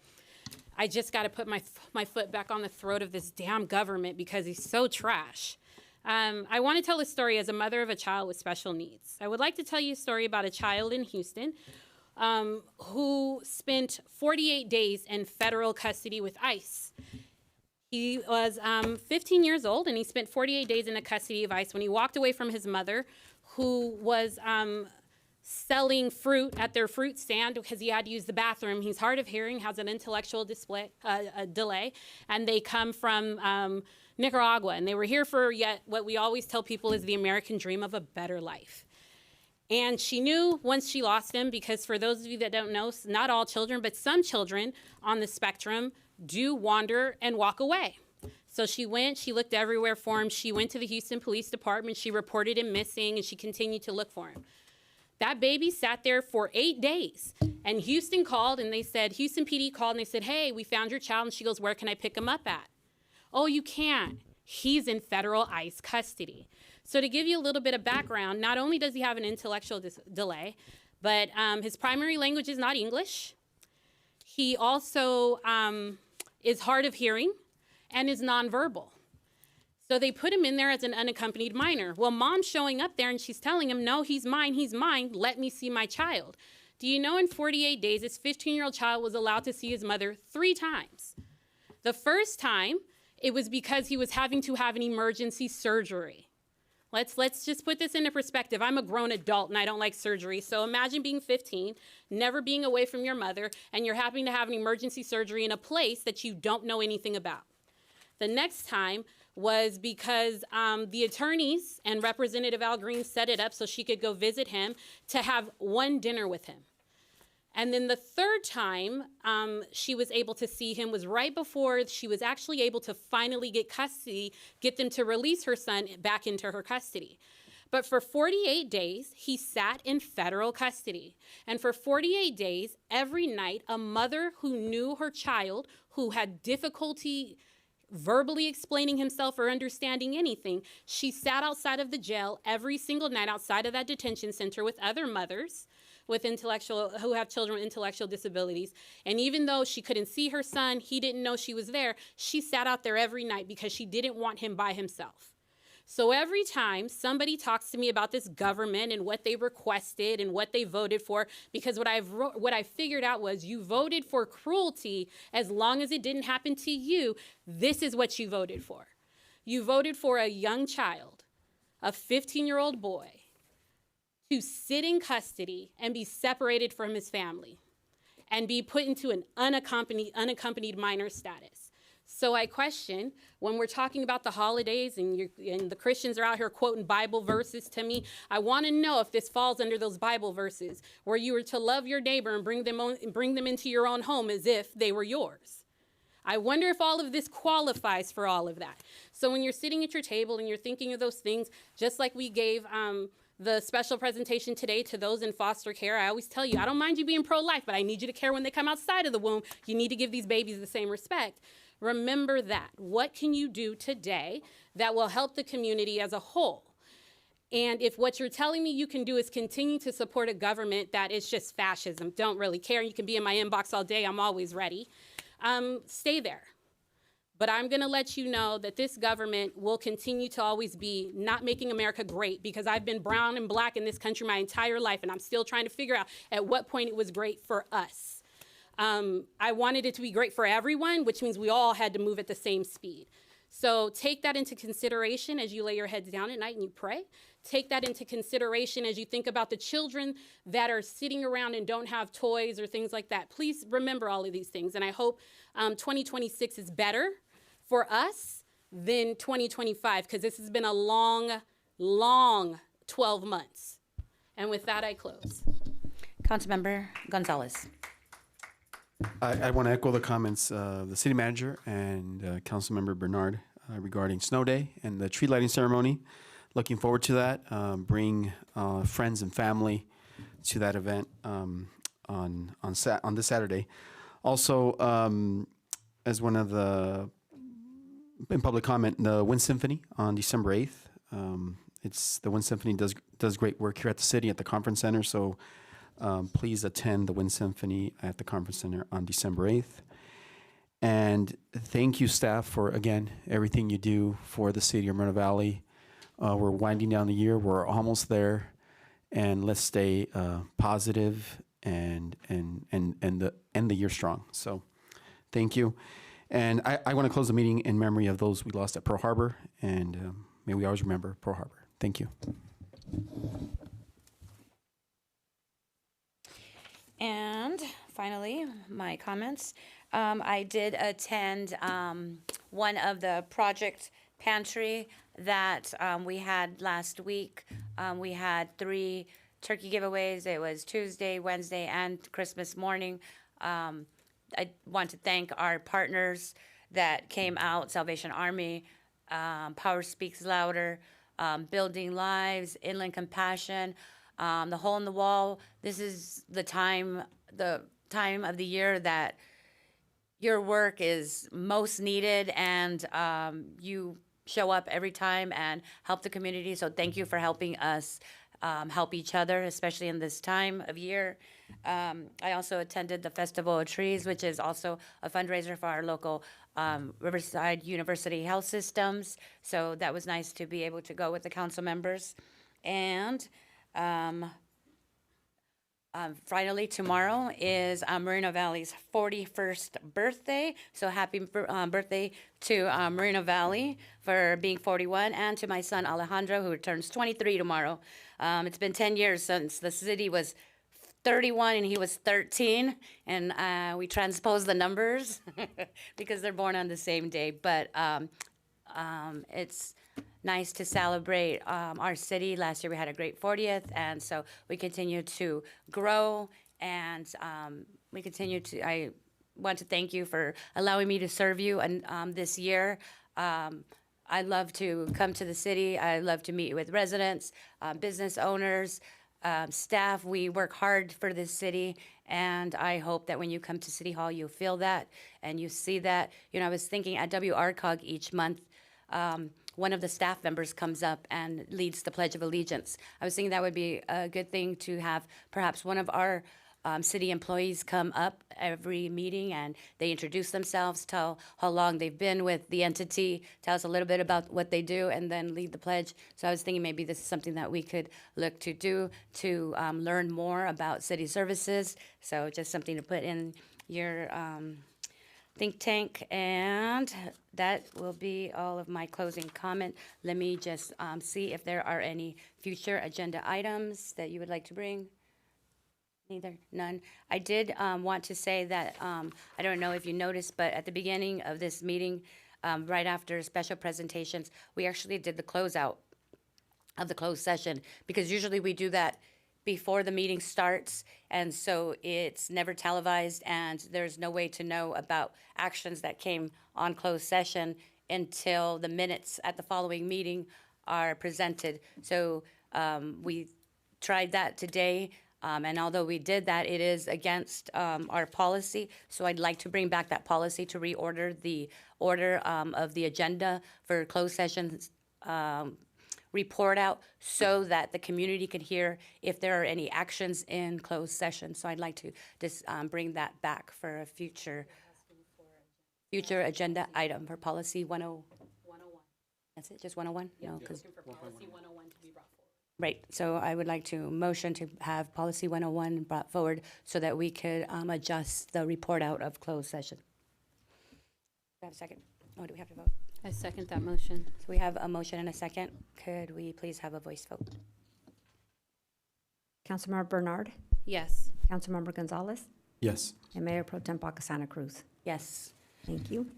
I just got to put my foot back on the throat of this damn government because he's so trash. I want to tell a story as a mother of a child with special needs. I would like to tell you a story about a child in Houston who spent 48 days in federal custody with ICE. He was 15 years old, and he spent 48 days in the custody of ICE when he walked away from his mother, who was selling fruit at their fruit stand because he had to use the bathroom. He's hard of hearing, has an intellectual delay, and they come from Nicaragua, and they were here for yet what we always tell people is the American dream of a better life. And she knew once she lost him, because for those of you that don't know, not all children, but some children on the spectrum do wander and walk away. So she went, she looked everywhere for him. She went to the Houston Police Department, she reported him missing, and she continued to look for him. That baby sat there for 8 days, and Houston called, and they said, Houston PD called, and they said, hey, we found your child, and she goes, where can I pick him up at? Oh, you can't. He's in federal ICE custody. So to give you a little bit of background, not only does he have an intellectual delay, but his primary language is not English. He also is hard of hearing and is nonverbal. So they put him in there as an unaccompanied minor. Well, mom's showing up there and she's telling him, no, he's mine, let me see my child. Do you know in 48 days, this 15-year-old child was allowed to see his mother 3 times. The first time, it was because he was having to have an emergency surgery. Let's just put this into perspective. I'm a grown adult and I don't like surgery. So imagine being 15, never being away from your mother, and you're having to have an emergency surgery in a place that you don't know anything about. The next time was because the attorneys and Representative Al Green set it up so she could go visit him to have one dinner with him. And then the third time she was able to see him was right before she was actually able to finally get custody, get them to release her son back into her custody. But for 48 days, he sat in federal custody. And for 48 days, every night, a mother who knew her child, who had difficulty verbally explaining himself or understanding anything, she sat outside of the jail every single night outside of that detention center with other mothers with who have children with intellectual disabilities. And even though she couldn't see her son, he didn't know she was there, she sat out there every night because she didn't want him by himself. So every time somebody talks to me about this government and what they requested and what they voted for, because what I figured out was you voted for cruelty as long as it didn't happen to you, this is what you voted for. You voted for a young child, a 15-year-old boy, to sit in custody and be separated from his family and be put into an unaccompanied minor status. So I question, when we're talking about the holidays and the Christians are out here quoting Bible verses to me, I want to know if this falls under those Bible verses where you were to love your neighbor and bring them into your own home as if they were yours. I wonder if all of this qualifies for all of that. So when you're sitting at your table and you're thinking of those things, just like we gave the special presentation today to those in foster care, I always tell you, I don't mind you being pro-life, but I need you to care when they come outside of the womb. You need to give these babies the same respect. Remember that. What can you do today that will help the community as a whole? And if what you're telling me you can do is continue to support a government that is just fascism, don't really care, you can be in my inbox all day, I'm always ready, stay there. But I'm going to let you know that this government will continue to always be not making America great, because I've been brown and black in this country my entire life, and I'm still trying to figure out at what point it was great for us. I wanted it to be great for everyone, which means we all had to move at the same speed. So take that into consideration as you lay your heads down at night and you pray. Take that into consideration as you think about the children that are sitting around and don't have toys or things like that. Please remember all of these things, and I hope 2026 is better for us than 2025, because this has been a long, long 12 months. And with that, I close. Councilmember Gonzalez. I want to echo the comments of the city manager and Councilmember Bernard regarding Snow Day and the tree lighting ceremony. Looking forward to that. Bring friends and family to that event on this Saturday. Also, as one of the in public comment, the Wind Symphony on December 8th. The Wind Symphony does great work here at the city at the conference center. So please attend the Wind Symphony at the conference center on December 8th. And thank you, staff, for, again, everything you do for the city of Moreno Valley. We're winding down the year. We're almost there. And let's stay positive and end the year strong. So thank you. And I want to close the meeting in memory of those we lost at Pearl Harbor. And may we always remember Pearl Harbor. Thank you. And finally, my comments. I did attend one of the project pantry that we had last week. We had 3 turkey giveaways. It was Tuesday, Wednesday, and Christmas morning. I want to thank our partners that came out, Salvation Army, Power Speaks Louder, Building Lives, Inland Compassion, the Hole in the Wall. This is the time of the year that your work is most needed, and you show up every time and help the community. So thank you for helping us help each other, especially in this time of year. I also attended the Festival of Trees, which is also a fundraiser for our local Riverside University Health Systems. So that was nice to be able to go with the council members. And Finally, tomorrow is Moreno Valley's 41st birthday. So happy birthday to Moreno Valley for being 41, and to my son Alejandro, who turns 23 tomorrow. It's been 10 years since the city was 31 and he was 13, and we transpose the numbers because they're born on the same day. But it's nice to celebrate our city. Last year we had a great 40th, and so we continue to grow, and we continue to, I want to thank you for allowing me to serve you and this year. I love to come to the city. I love to meet with residents, business owners, staff. We work hard for this city, and I hope that when you come to City Hall, you'll feel that and you see that. You know, I was thinking at WRCOG each month, one of the staff members comes up and leads the Pledge of Allegiance. I was thinking that would be a good thing to have perhaps one of our city employees come up every meeting and they introduce themselves, tell how long they've been with the entity, tell us a little bit about what they do, and then lead the pledge. So I was thinking maybe this is something that we could look to do to learn more about city services. So just something to put in your think tank, and that will be all of my closing comment. Let me just see if there are any future agenda items that you would like to bring. Neither, none. I did want to say that, I don't know if you noticed, but at the beginning of this meeting, right after special presentations, we actually did the closeout of the closed session, because usually we do that before the meeting starts, and so it's never televised, and there's no way to know about actions that came on closed session until the minutes at the following meeting are presented. So we tried that today, and although we did that, it is against our policy. So I'd like to bring back that policy to reorder the order of the agenda for closed sessions report out, so that the community can hear if there are any actions in closed session. So I'd like to just bring that back for a future agenda item for policy 101. That's it, just 101? No, because right. So I would like to motion to have policy 101 brought forward so that we could adjust the report out of closed session. Do we have a second? Oh, do we have to vote? I second that motion. So we have a motion and a second. Could we please have a voice vote? Councilmember Bernard, Yes. Councilmember Gonzalez, Yes. and Mayor Pro Tem Santa Cruz. Yes. Thank you.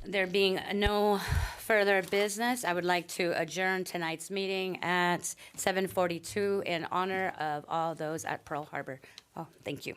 There being no further business, I would like to adjourn tonight's meeting at 7:42 in honor of all those at Pearl Harbor. Oh, thank you.